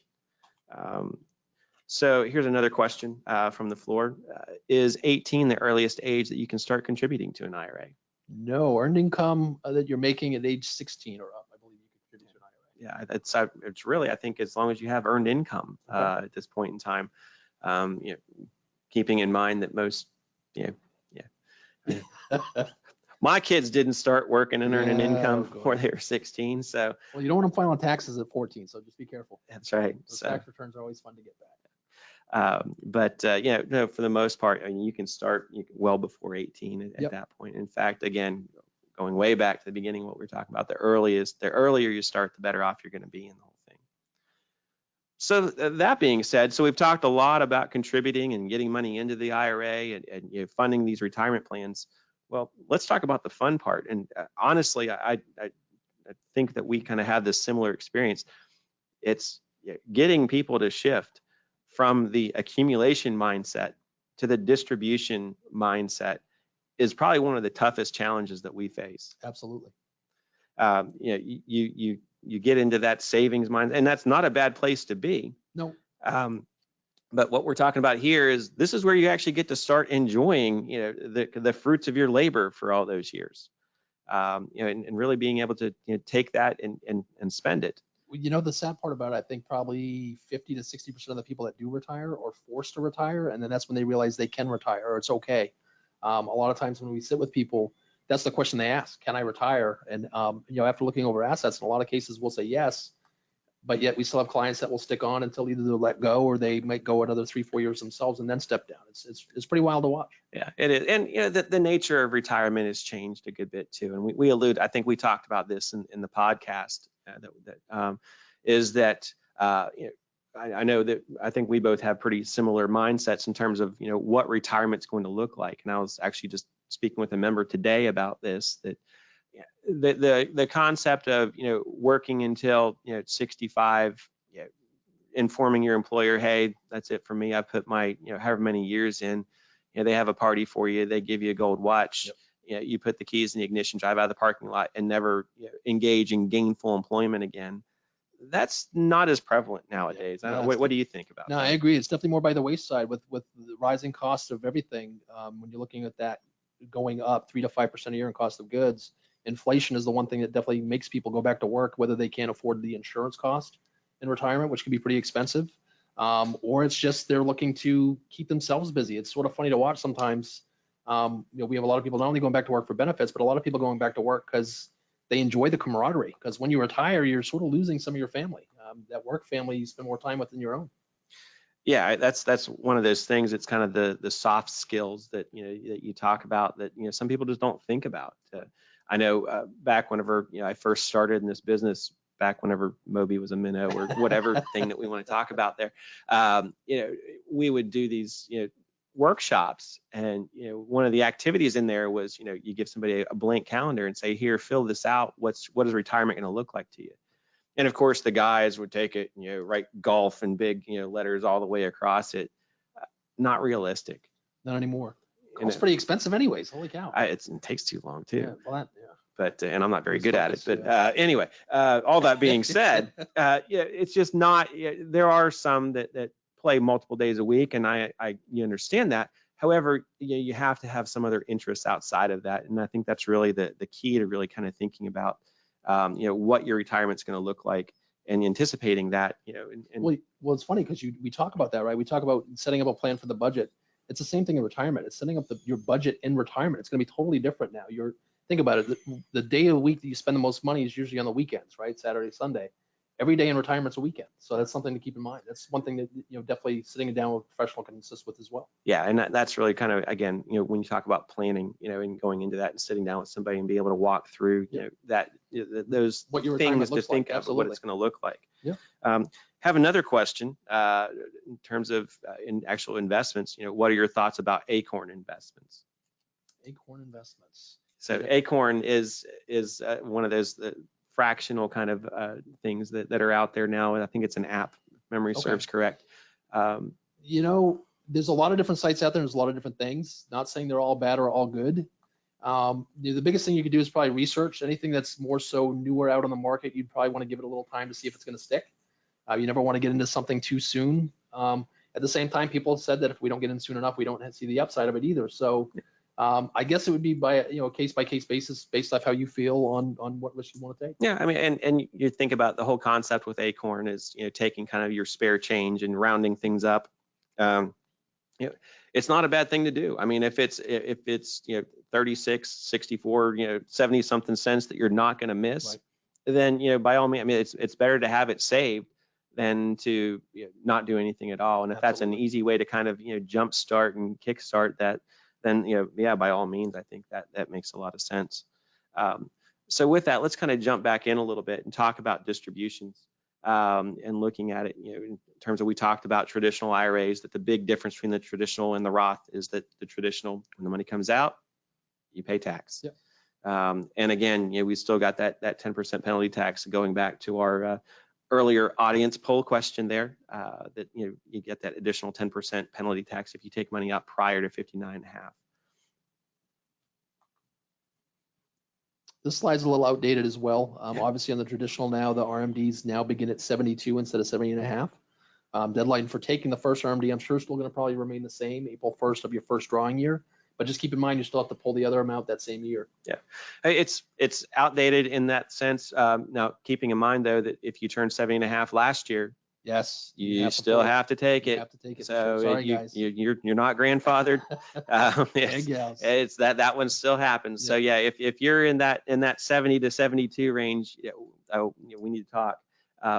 So here's another question from the floor. Is 18 the earliest age that you can start contributing to an IRA? No, earned income that you're making at age 16 or up, I believe you can contribute to an IRA. Yeah, it's really, I think, as long as you have earned income Okay. at this point in time, keeping in mind that most, my kids didn't start working and earning income before they were 16. So, well, you don't want them filing taxes at 14, so just be careful. That's right. Those tax returns are always fun to get back. For the most part, I mean, you can start well before 18 at that point. In fact, again, going way back to the beginning, what we were talking about, the earlier you start, the better off you're going to be in the whole thing. So that being said, so we've talked a lot about contributing and getting money into the IRA and funding these retirement plans. Well, let's talk about the fun part. And honestly, I think that we kind of have this similar experience. It's getting people to shift from the accumulation mindset to the distribution mindset is probably one of the toughest challenges that we face. Absolutely. You get into that savings mind, and that's not a bad place to be. No. But what we're talking about here is this is where you actually get to start enjoying, the fruits of your labor for all those years, and really being able to take that and spend it. The sad part about it, I think probably 50 to 60% of the people that do retire are forced to retire, and then that's when they realize they can retire or it's okay. A lot of times when we sit with people, that's the question they ask: can I retire? And after looking over assets, in a lot of cases we'll say yes, but yet we still have clients that will stick on until either they'll let go or they might go another 3-4 years themselves and then step down. It's pretty wild to watch. Yeah, it is. And the nature of retirement has changed a good bit too. And I think we talked about this in the podcast I know that I think we both have pretty similar mindsets in terms of what retirement's going to look like. And I was actually just speaking with a member today about this, that the concept of working until 65, informing your employer, hey, that's it for me. I put my however many years in. They have a party for you. They give you a gold watch. Yep. You put the keys in the ignition, drive out of the parking lot, and never engage in gainful employment again. That's not as prevalent nowadays. What do you think about that? No, I agree. It's definitely more by the wayside with the rising cost of everything. When you're looking at that going up 3 to 5% a year in cost of goods, inflation is the one thing that definitely makes people go back to work, whether they can't afford the insurance cost in retirement, which can be pretty expensive, or it's just they're looking to keep themselves busy. It's sort of funny to watch sometimes. We have a lot of people not only going back to work for benefits, but a lot of people going back to work because they enjoy the camaraderie. Because when you retire, you're sort of losing some of your family. That work family you spend more time with than your own. Yeah, that's one of those things. It's kind of the soft skills that that you talk about that some people just don't think about. I know back whenever I first started in this business, back whenever Moby was a minnow or whatever thing that we want to talk about there, we would do these workshops, and one of the activities in there was you give somebody a blank calendar and say, here, fill this out. What is retirement going to look like to you? And of course the guys would take it, write golf in big letters all the way across it. Not realistic. Not anymore. It's pretty expensive anyways. Holy cow. It takes too long too. Yeah, well, yeah. But and I'm not very good at it. Focus, But anyway, all that being said, yeah, it's just not. There are some that play multiple days a week, and you understand that. However, you have to have some other interests outside of that, and I think that's really the key to really kind of thinking about, what your retirement's going to look like and anticipating that. Well, it's funny because we talk about that, right? We talk about setting up a plan for the budget. It's the same thing in retirement. It's setting up your budget in retirement. It's going to be totally different now. Think about it. The day of the week that you spend the most money is usually on the weekends, right? Saturday, Sunday. Every day in retirement's a weekend. So that's something to keep in mind. That's one thing that, definitely sitting down with a professional can assist with as well. Yeah, and that's really kind of, again, when you talk about planning, and going into that and sitting down with somebody and be able to walk through, those what your things to looks think like. of what it's going to look like. Yeah. Have another question in terms of in actual investments. What are your thoughts about Acorn investments? Acorn investments. So Acorn is one of those fractional kind of things that are out there now, and I think it's an app, if memory serves correct. There's a lot of different sites out there. There's a lot of different things. Not saying they're all bad or all good. The biggest thing you could do is probably research. Anything that's more so newer out on the market, you'd probably want to give it a little time to see if it's going to stick. You never want to get into something too soon. At the same time, people have said that if we don't get in soon enough, we don't see the upside of it either. So I guess it would be by a case-by-case basis based off how you feel on what risk you want to take. Yeah, I mean, and you think about the whole concept with Acorn is taking kind of your spare change and rounding things up. It's not a bad thing to do. I mean, if it's 36, 64, 70 something cents that you're not going to miss, right, then by all means, I mean, it's better to have it saved than to not do anything at all. And if that's an easy way to kind of jump start and kickstart that, then yeah, by all means, I think that makes a lot of sense. So with that, let's kind of jump back in a little bit and talk about distributions and looking at it, in terms of, we talked about traditional IRAs, that the big difference between the traditional and the Roth is that the traditional, when the money comes out, you pay tax. Yep. And again, we still got that 10% penalty tax, going back to our earlier audience poll question there, that you get that additional 10% penalty tax if you take money out prior to 59.5. This slide's a little outdated as well. Obviously on the traditional now, the RMDs now begin at 72 instead of 70.5. Deadline for taking the first RMD, I'm sure, still going to probably remain the same, April 1st of your first drawing year. But just keep in mind, you still have to pull the other amount that same year. Yeah, it's outdated in that sense. Now, keeping in mind though that if you turned 70.5, last year, yes, you still have to take it. You have to take it. So sorry, guys. you're not grandfathered. It's that one still happens. Yeah. So yeah, if you're in that 70 to 72 range, we need to talk.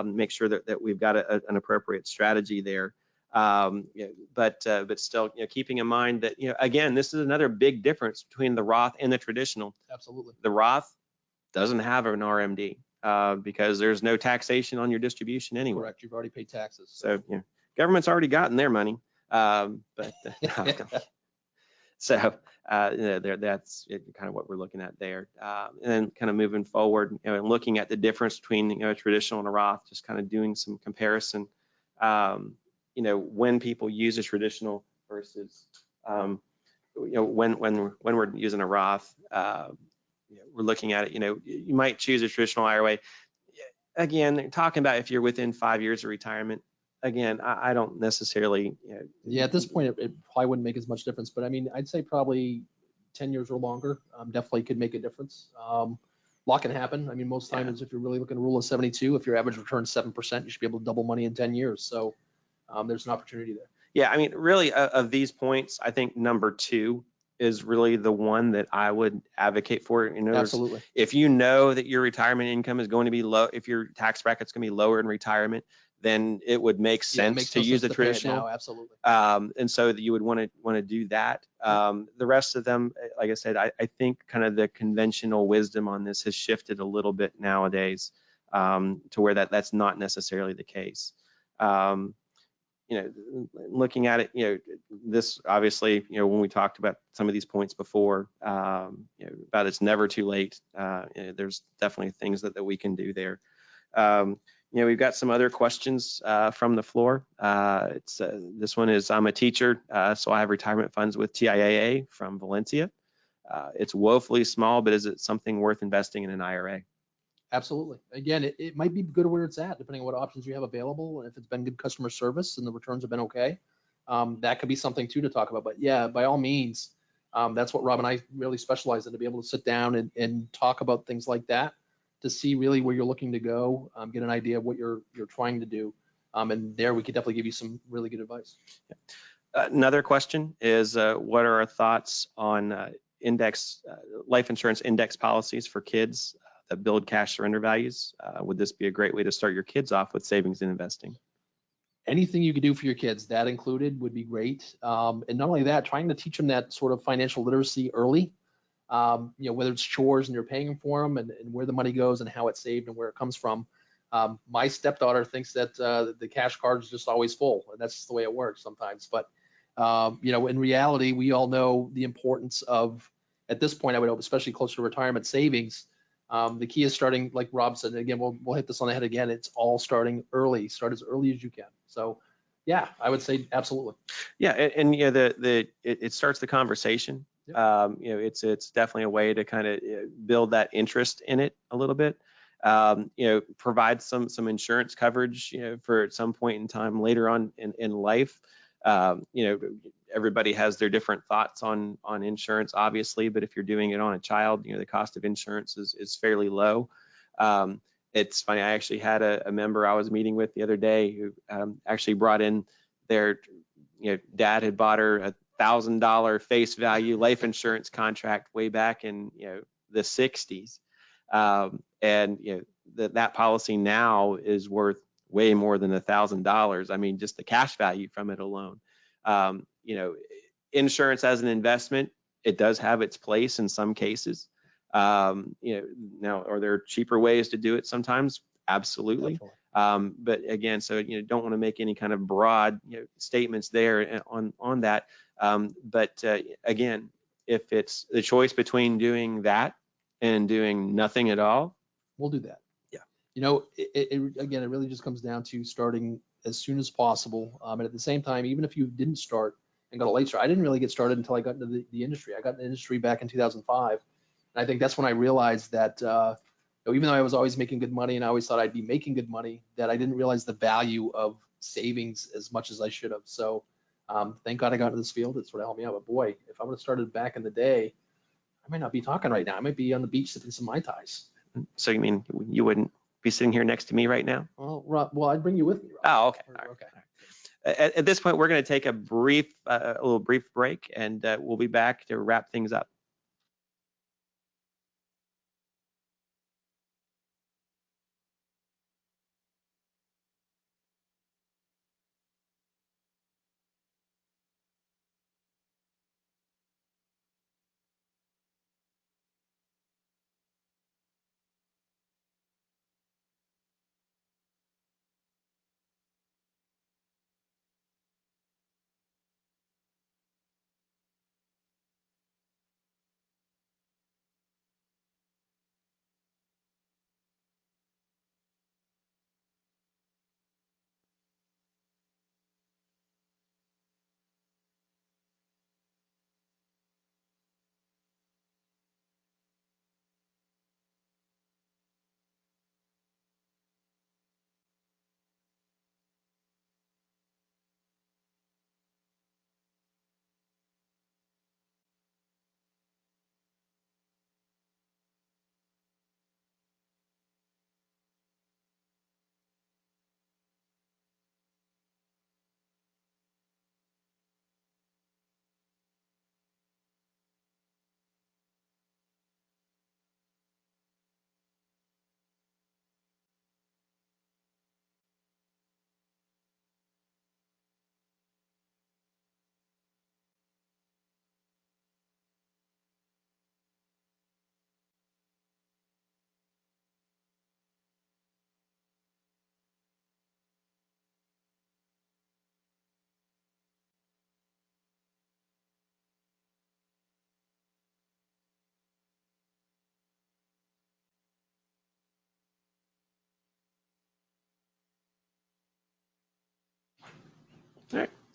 Make sure that we've got an appropriate strategy there. But still, keeping in mind that, again, this is another big difference between the Roth and the traditional. Absolutely. The Roth doesn't have an RMD because there's no taxation on your distribution anyway. Correct. You've already paid taxes. So government's already gotten their money. So that's kind of what we're looking at there. And then kind of moving forward, and looking at the difference between a traditional and a Roth, just kind of doing some comparison. When people use a traditional versus when we're using a Roth, we're looking at it. You might choose a traditional IRA. Again, talking about if you're within 5 years of retirement. Again, I don't necessarily. Yeah, at this point, it probably wouldn't make as much difference. But I mean, I'd say probably 10 years or longer definitely could make a difference. A lot can happen. I mean, most times, if you're really looking at a rule of 72, if your average return is 7%, you should be able to double money in 10 years. So there's an opportunity there. Yeah, I mean, really, of these points, I think number 2 is really the one that I would advocate for. Absolutely. If you know that your retirement income is going to be low, if your tax bracket's going to be lower in retirement, then it would make sense to use the traditional. Now, absolutely. And so that you would want to do that. The rest of them, like I said, I think kind of the conventional wisdom on this has shifted a little bit nowadays to where that's not necessarily the case. Looking at it, this obviously, when we talked about some of these points before, about it's never too late. There's definitely things that we can do there. We've got some other questions from the floor. This one is, I'm a teacher, so I have retirement funds with TIAA from Valencia. It's woefully small, but is it something worth investing in an IRA? Absolutely. Again, it might be good where it's at, depending on what options you have available. And if it's been good customer service and the returns have been okay, that could be something too to talk about. But yeah, by all means, that's what Rob and I really specialize in, to be able to sit down and talk about things like that, to see really where you're looking to go, get an idea of what you're trying to do. And there we could definitely give you some really good advice. Another question is, what are our thoughts on life insurance index policies for kids that build cash surrender values? Would this be a great way to start your kids off with savings and investing? Anything you could do for your kids, that included, would be great. And not only that, trying to teach them that sort of financial literacy early. Whether it's chores and you're paying for them, and where the money goes and how it's saved and where it comes from. My stepdaughter thinks that the cash card is just always full, and that's just the way it works sometimes. But in reality, we all know the importance of, at this point, I would hope, especially closer to retirement, savings. The key is starting, like Rob said, again, we'll hit this on the head again. It's all starting early. Start as early as you can. So yeah, I would say absolutely. Yeah, and it starts the conversation. Yep. It's definitely a way to kind of build that interest in it a little bit. Provide some insurance coverage, for at some point in time later on in life. Everybody has their different thoughts on insurance, obviously, but if you're doing it on a child, the cost of insurance is fairly low. It's funny, I actually had a member I was meeting with the other day who actually brought in their, dad had bought her $1,000 face value life insurance contract way back in, the 60s. That policy now is worth way more than $1,000. I mean, just the cash value from it alone. Insurance as an investment, it does have its place in some cases. Now, are there cheaper ways to do it sometimes? Absolutely. But again, so don't want to make any kind of broad statements there on that. But again, if it's the choice between doing that and doing nothing at all, we'll do that. Yeah. Again, it really just comes down to starting as soon as possible. And at the same time, even if you didn't start and got a late start, I didn't really get started until I got into the industry. I got in the industry back in 2005. And I think that's when I realized that even though I was always making good money and I always thought I'd be making good money, that I didn't realize the value of savings as much as I should have. So thank God I got into this field. It sort of helped me out. But boy, if I would have started back in the day, I might not be talking right now. I might be on the beach sipping some Mai Tais. So you mean you wouldn't be sitting here next to me right now? Well, Rob, I'd bring you with me, Rob. Oh, okay. All right. Okay. At this point, we're going to take a little brief break, and we'll be back to wrap things up.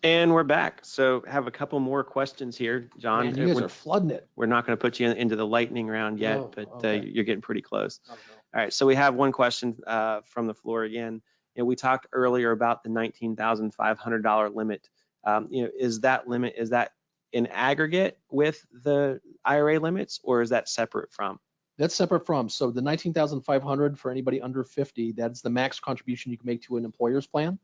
And we're back. So have a couple more questions here, John. Man, you guys are flooding it. We're not going to put you into the lightning round yet, Oh, but okay. you're getting pretty close. Oh, no. All right, so we have one question from the floor again. We talked earlier about the $19,500 limit. Is that limit, is that in aggregate with the IRA limits, or is that separate from? That's separate from. So the 19,500 for anybody under 50, that's the max contribution you can make to an employer's plan.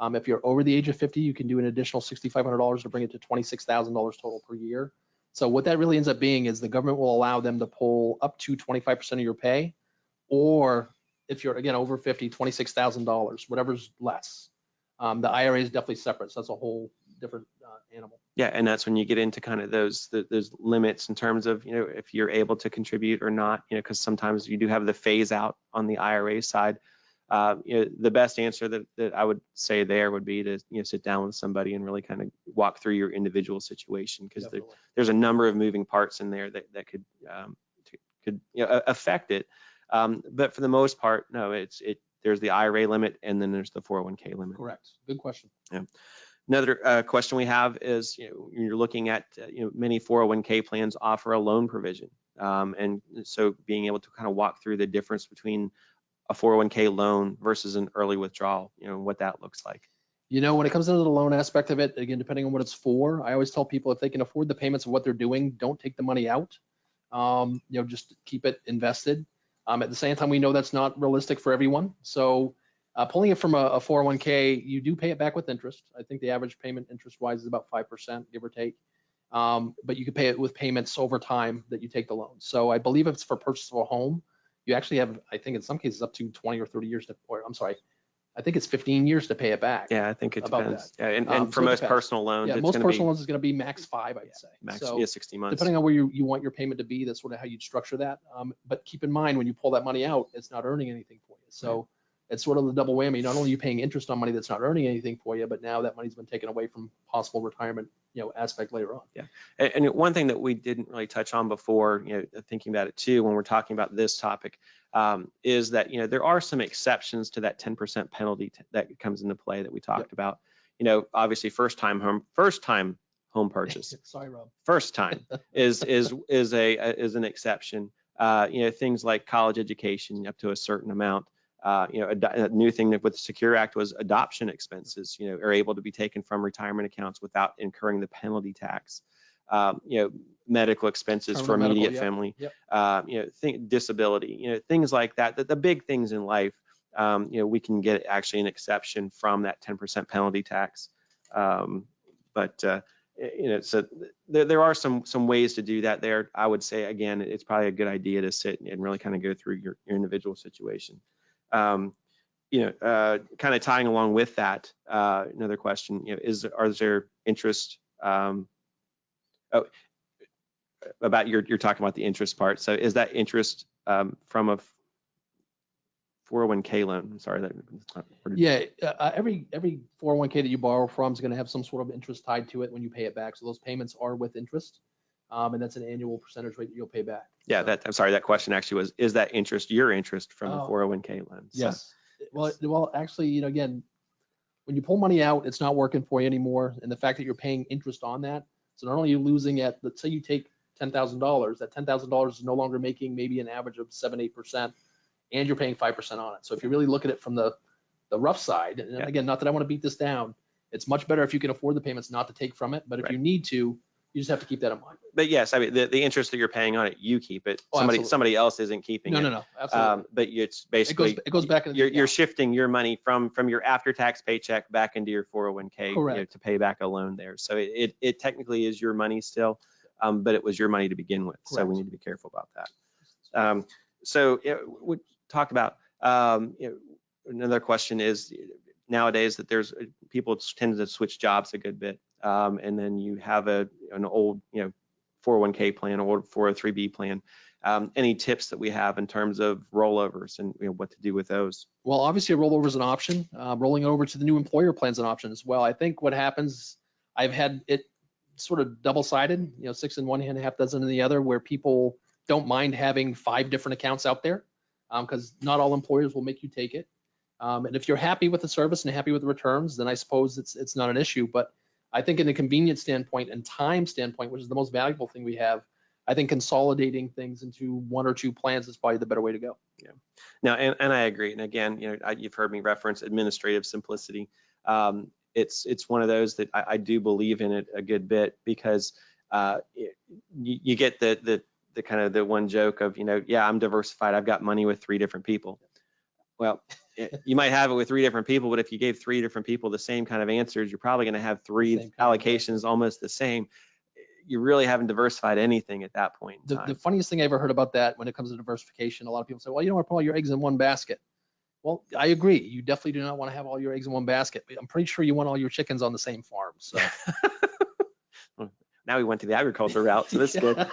If you're over the age of 50, you can do an additional $6,500 to bring it to $26,000 total per year. So what that really ends up being is the government will allow them to pull up to 25% of your pay, or if you're, again, over 50, $26,000, whatever's less. The IRA is definitely separate, so that's a whole different animal. Yeah, and that's when you get into kind of those limits in terms of, if you're able to contribute or not, because sometimes you do have the phase out on the IRA side. The best answer that I would say there would be to sit down with somebody and really kind of walk through your individual situation, because there's a number of moving parts in there that could affect it. But for the most part, no, there's the IRA limit and then there's the 401k limit. Correct. Good question. Yeah. Another question we have is, you're looking at, many 401k plans offer a loan provision. And so being able to kind of walk through the difference between a 401k loan versus an early withdrawal, what that looks like. When it comes into the loan aspect of it, again, depending on what it's for, I always tell people if they can afford the payments of what they're doing, don't take the money out. Just keep it invested. At the same time, we know that's not realistic for everyone. So pulling it from a 401k, you do pay it back with interest. I think the average payment interest-wise is about 5%, give or take. But you can pay it with payments over time that you take the loan. So I believe if it's for purchase of a home, you actually have, I think in some cases, up to 20 or 30 years to, or I'm sorry, I think it's 15 years to pay it back. Yeah, I think it depends. That. Yeah, and for most personal loans, yeah, most personal loans is going to be max 5, I'd say. Max, so 60 months. Depending on where you want your payment to be, that's sort of how you'd structure that. But keep in mind, when you pull that money out, it's not earning anything for you. So it's sort of the double whammy. Not only are you paying interest on money that's not earning anything for you, but now that money's been taken away from possible retirement, aspect later on. Yeah, and one thing that we didn't really touch on before, thinking about it too, when we're talking about this topic, is that there are some exceptions to that 10% penalty that comes into play that we talked about. Obviously, first time home purchase. Sorry, Rob. First time is an exception. Things like college education up to a certain amount. A new thing with the Secure Act was adoption expenses, are able to be taken from retirement accounts without incurring the penalty tax. Medical expenses for immediate family, disability, things like that. The big things in life, we can get actually an exception from that 10% penalty tax. So there are some ways to do that there. I would say, again, it's probably a good idea to sit and really kind of go through your individual situation. Kind of tying along with that, another question, are there interest, about you're talking about the interest part. So is that interest from a 401k loan? I'm sorry. Every 401k that you borrow from is going to have some sort of interest tied to it when you pay it back. So those payments are with interest. And that's an annual percentage rate that you'll pay back. Yeah, I'm sorry, that question actually was, is that interest your interest from the 401k loan? So. Yes. Well, actually, again, when you pull money out, it's not working for you anymore. And the fact that you're paying interest on that, so not only are you losing at, let's say you take $10,000, that $10,000 is no longer making maybe an average of 7-8%, and you're paying 5% on it. So if you really look at it from the rough side, and again, not that I want to beat this down, it's much better if you can afford the payments not to take from it. But if you need to, you just have to keep that in mind. But yes, I mean, the interest that you're paying on it, you keep it. Somebody else isn't keeping it. No, absolutely. But it's basically, it goes back. You're shifting your money from your after-tax paycheck back into your 401k to pay back a loan there. So it technically is your money still, but it was your money to begin with. Correct. So we need to be careful about that. We talked about, another question is nowadays that there's people tend to switch jobs a good bit. And then you have an old, 401k plan or 403b plan. Any tips that we have in terms of rollovers and what to do with those? Well, obviously a rollover is an option. Rolling over to the new employer plan is an option as well. I think what happens, I've had it sort of double-sided, 6 in one hand, half dozen in the other, where people don't mind having 5 different accounts out there because not all employers will make you take it. And if you're happy with the service and happy with the returns, then I suppose it's not an issue. But I think in the convenience standpoint and time standpoint, which is the most valuable thing we have, I think consolidating things into 1 or 2 plans is probably the better way to go. Yeah. No, and I agree. And again, you've heard me reference administrative simplicity. It's one of those that I do believe in it a good bit, because you get the kind of the one joke of, yeah, I'm diversified. I've got money with 3 different people. Well, you might have it with 3 different people, but if you gave 3 different people the same kind of answers, you're probably going to have 3 allocations almost the same. You really haven't diversified anything at that point in time. The funniest thing I ever heard about that when it comes to diversification, a lot of people say, well, you don't want to put all your eggs in one basket. Well, I agree. You definitely do not want to have all your eggs in one basket. But I'm pretty sure you want all your chickens on the same farm. So now we went to the agriculture route, so this is good.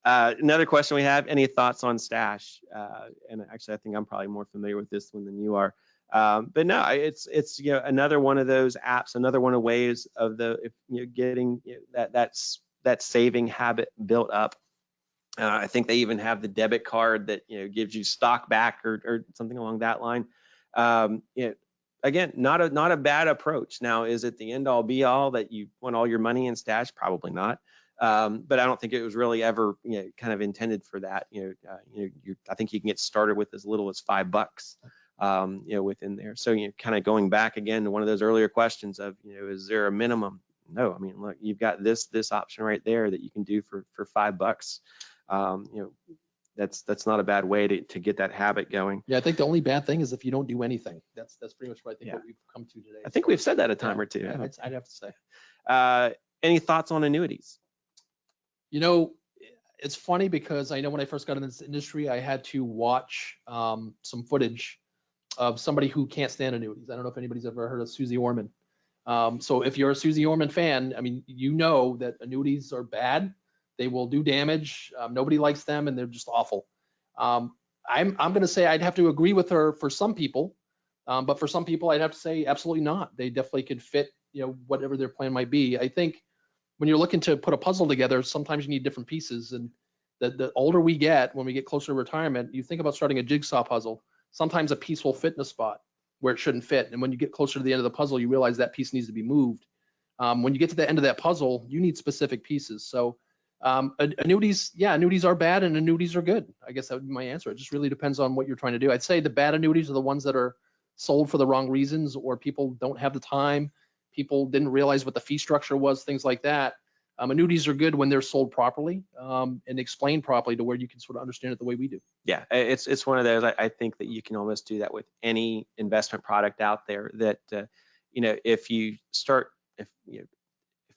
Another question we have: any thoughts on stash? And actually, I think I'm probably more familiar with this one than you are. But no, it's another one of those apps, another one of ways of getting that saving habit built up. I think they even have the debit card that gives you stock back or something along that line. Again, not a bad approach. Now, is it the end all be all that you want all your money in stash? Probably not. But I don't think it was really ever kind of intended for that. I think you can get started with as little as $5 within there. So kind of going back again to one of those earlier questions of is there a minimum? No, I mean, look, you've got this option right there that you can do for $5. That's not a bad way to get that habit going. Yeah, I think the only bad thing is if you don't do anything. That's pretty much what I think what we've come to today. I think we've said that a time or two. Yeah, I'd have to say. Any thoughts on annuities? It's funny because I know when I first got in this industry, I had to watch some footage of somebody who can't stand annuities. I don't know if anybody's ever heard of Susie Orman. So if you're a Susie Orman fan, I mean, that annuities are bad. They will do damage. Nobody likes them, and they're just awful. I'm going to say I'd have to agree with her for some people, but for some people, I'd have to say absolutely not. They definitely could fit, whatever their plan might be. I think when you're looking to put a puzzle together, sometimes you need different pieces. And the older we get, when we get closer to retirement, you think about starting a jigsaw puzzle. Sometimes a piece will fit in a spot where it shouldn't fit. And when you get closer to the end of the puzzle, you realize that piece needs to be moved. When you get to the end of that puzzle, you need specific pieces. So annuities are bad and annuities are good. I guess that would be my answer. It just really depends on what you're trying to do. I'd say the bad annuities are the ones that are sold for the wrong reasons, or people don't have the time. People didn't realize what the fee structure was, things like that. Annuities are good when they're sold properly and explained properly to where you can sort of understand it the way we do. Yeah, it's one of those. I think that you can almost do that with any investment product out there. That if you start, if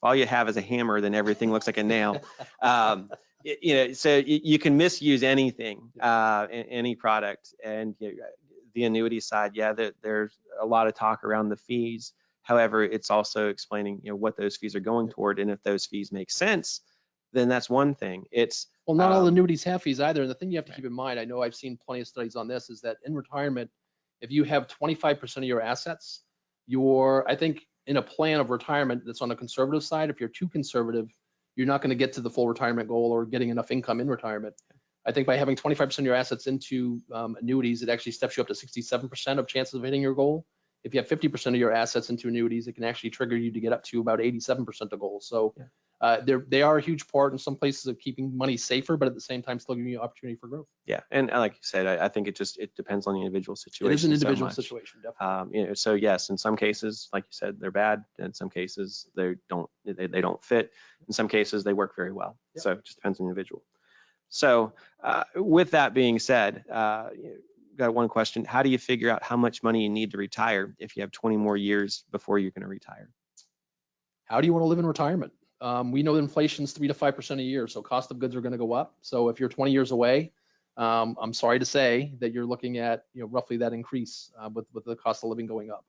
all you have is a hammer, then everything looks like a nail. So you can misuse anything, any product, and the annuity side. Yeah, there's a lot of talk around the fees. However, it's also explaining what those fees are going toward, and if those fees make sense, then that's one thing. Well, not all annuities have fees either. And the thing you have to keep in mind, I know I've seen plenty of studies on this, is that in retirement, if you have 25% of your assets, I think in a plan of retirement that's on the conservative side, if you're too conservative, you're not going to get to the full retirement goal or getting enough income in retirement. I think by having 25% of your assets into annuities, it actually steps you up to 67% of chances of hitting your goal. If you have 50% of your assets into annuities, it can actually trigger you to get up to about 87% of goals. So they are a huge part in some places of keeping money safer, but at the same time still giving you opportunity for growth. Yeah, and like you said, I think it depends on the individual situation. It is an individual situation, definitely. So yes, in some cases, like you said, they're bad. In some cases, they don't fit. In some cases, they work very well. Yep. So it just depends on the individual. So with that being said, got one question. How do you figure out how much money you need to retire if you have 20 more years before you're going to retire? How do you want to live in retirement? We know that inflation is 3 to 5% a year, so cost of goods are going to go up. So if you're 20 years away, I'm sorry to say that you're looking at roughly that increase with the cost of living going up.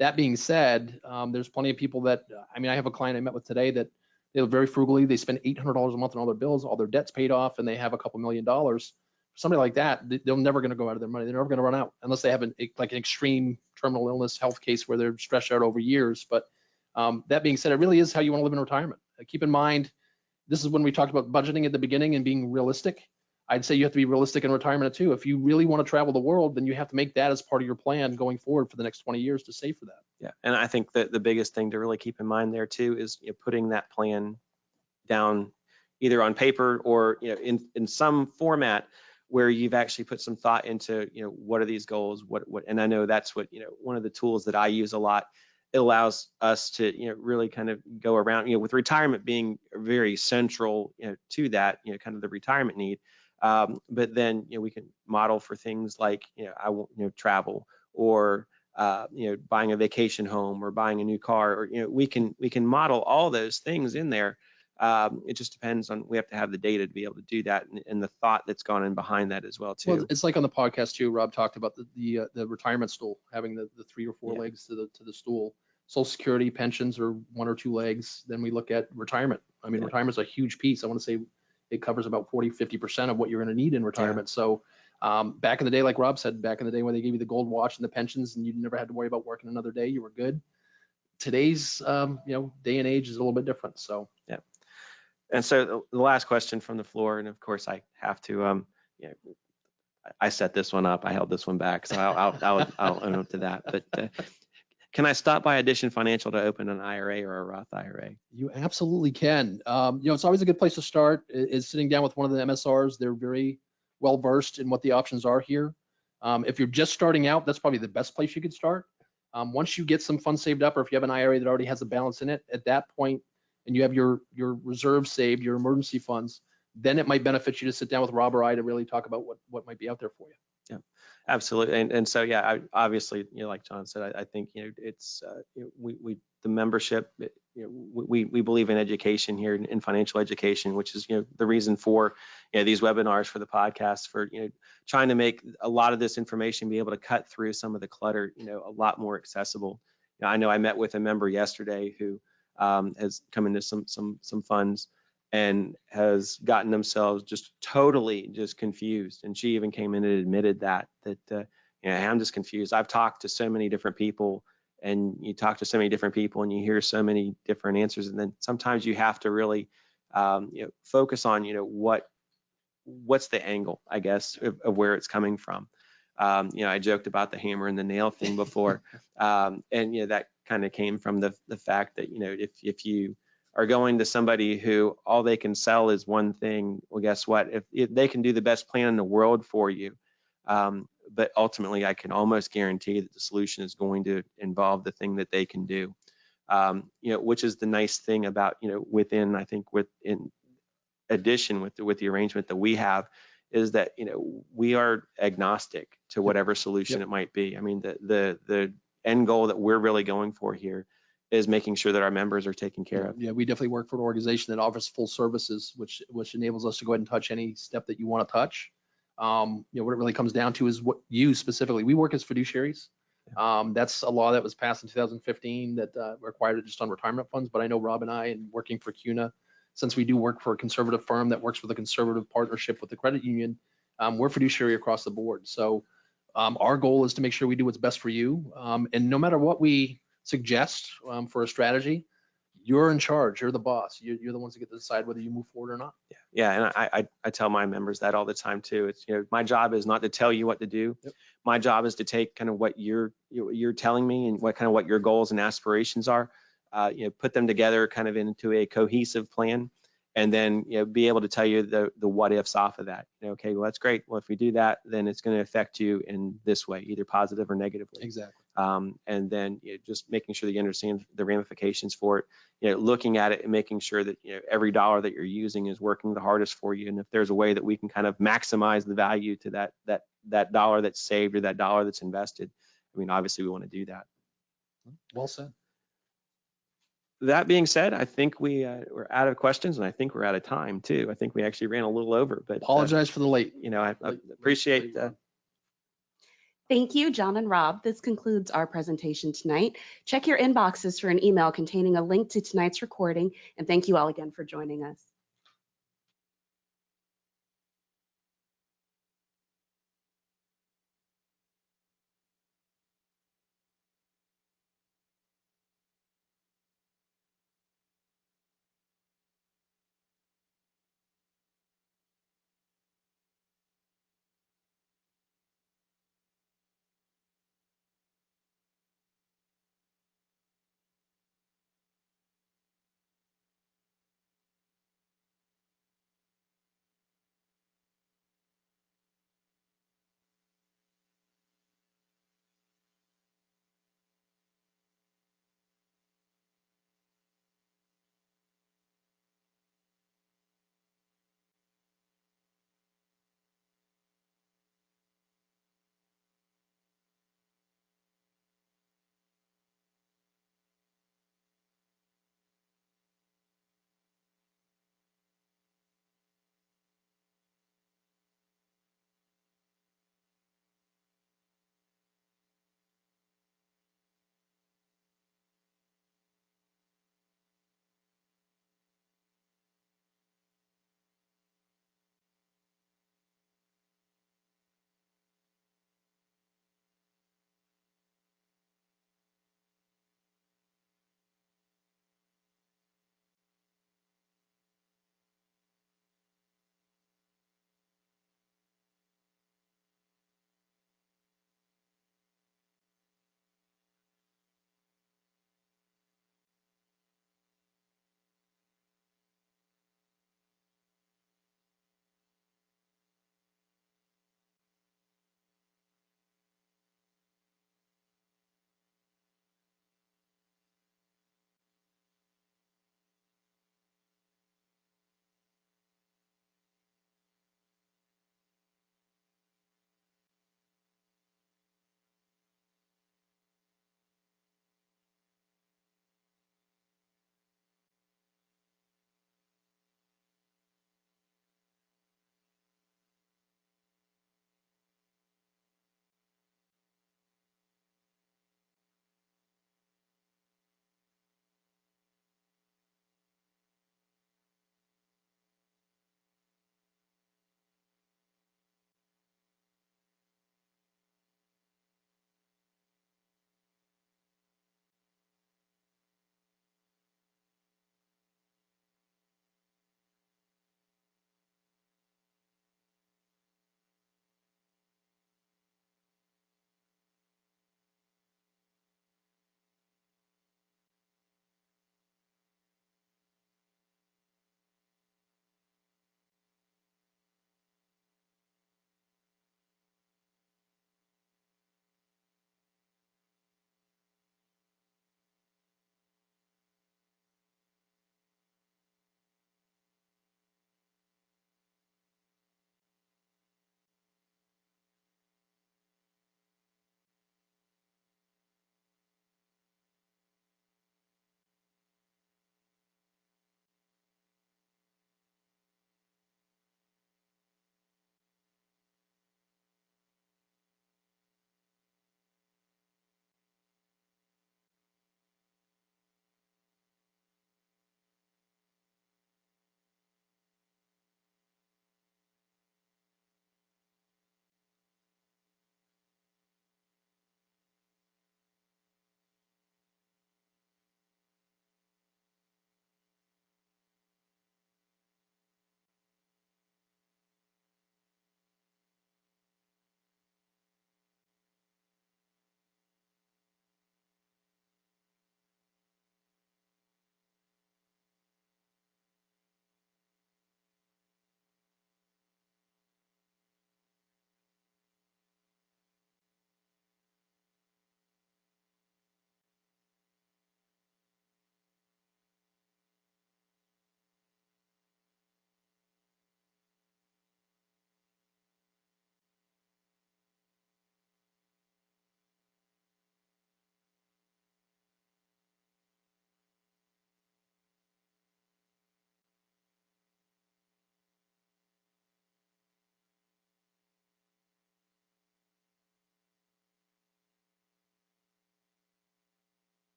That being said, there's plenty of people that, I have a client I met with today that they live very frugally. They spend $800 a month on all their bills, all their debts paid off, and they have a couple $1 million. Somebody like that, they're never going to go out of their money. They're never going to run out unless they have an extreme terminal illness health case where they're stretched out over years. But that being said, it really is how you want to live in retirement. Keep in mind, this is when we talked about budgeting at the beginning and being realistic. I'd say you have to be realistic in retirement too. If you really want to travel the world, then you have to make that as part of your plan going forward for the next 20 years to save for that. Yeah, and I think that the biggest thing to really keep in mind there too is putting that plan down either on paper or in some format where you've actually put some thought into what are these goals, what and I know that's what one of the tools that I use a lot. It allows us to really kind of go around with retirement being very central to that kind of the retirement need, but then we can model for things like I want travel or buying a vacation home or buying a new car, or we can model all those things in there. It just depends on, we have to have the data to be able to do that, and the thought that's gone in behind that as well too. Well, it's like on the podcast too, Rob talked about the retirement stool, having the 3 or 4 legs to the stool. Social Security, pensions are 1 or 2 legs. Then we look at retirement. I mean, retirement's a huge piece. I want to say it covers about 40-50% of what you're going to need in retirement. So back in the day, like Rob said, back in the day when they gave you the gold watch and the pensions and you never had to worry about working another day, you were good. Today's day and age is a little bit different. So yeah. And so the last question from the floor, and of course I have to I set this one up, I held this one back, so I'll own up to that. But can I stop by Addition Financial to open an IRA or a Roth IRA? You absolutely can. It's always a good place to start is sitting down with one of the MSRs. They're very well versed in what the options are here. If you're just starting out, that's probably the best place you could start. Once you get some funds saved up, or if you have an IRA that already has a balance in it, at that point, and you have your reserves saved, your emergency funds, then it might benefit you to sit down with Rob or I to really talk about what might be out there for you. Yeah, absolutely. And so, yeah, I obviously, like John said, I think, it's, the membership, we believe in education here, in financial education, which is, the reason for, these webinars, for the podcast, for, trying to make a lot of this information be able to cut through some of the clutter, a lot more accessible. I know I met with a member yesterday who has come into some funds and has gotten themselves just totally confused. And she even came in and admitted that I'm just confused. I've talked to so many different people, and you talk to so many different people and you hear so many different answers. And then sometimes you have to really focus on, what's the angle, I guess, of where it's coming from. I joked about the hammer and the nail thing before. And that kind of came from the fact that, if you are going to somebody who all they can sell is one thing, well, guess what? If they can do the best plan in the world for you, but ultimately I can almost guarantee that the solution is going to involve the thing that they can do, which is the nice thing about, within, I think, within addition with the arrangement that we have, is that, we are agnostic to whatever solution it might be. I mean, the end goal that we're really going for here is making sure that our members are taken care of. Yeah, we definitely work for an organization that offers full services, which enables us to go ahead and touch any step that you want to touch. What it really comes down to is what you specifically, we work as fiduciaries. That's a law that was passed in 2015 that required it just on retirement funds. But I know Rob and I, and working for CUNA, since we do work for a conservative firm that works with a conservative partnership with the credit union, we're fiduciary across the board. So our goal is to make sure we do what's best for you. And no matter what we suggest for a strategy, you're in charge. You're the boss. You're the ones that get to decide whether you move forward or not. Yeah, and I tell my members that all the time too. It's, my job is not to tell you what to do. Yep. My job is to take kind of what you're telling me and what your goals and aspirations are, put them together kind of into a cohesive plan, and then be able to tell you the what ifs off of that. Okay, well, that's great. Well, if we do that, then it's going to affect you in this way, either positive or negatively. Exactly. And then just making sure that you understand the ramifications for it, looking at it and making sure that every dollar that you're using is working the hardest for you. And if there's a way that we can kind of maximize the value to that dollar that's saved or that dollar that's invested, I mean, obviously we want to do that. Well said. That being said, I think we're out of questions, and I think we're out of time too. I think we actually ran a little over, but apologize for the late. I appreciate that. Thank you, John and Rob. This concludes our presentation tonight. Check your inboxes for an email containing a link to tonight's recording, and thank you all again for joining us.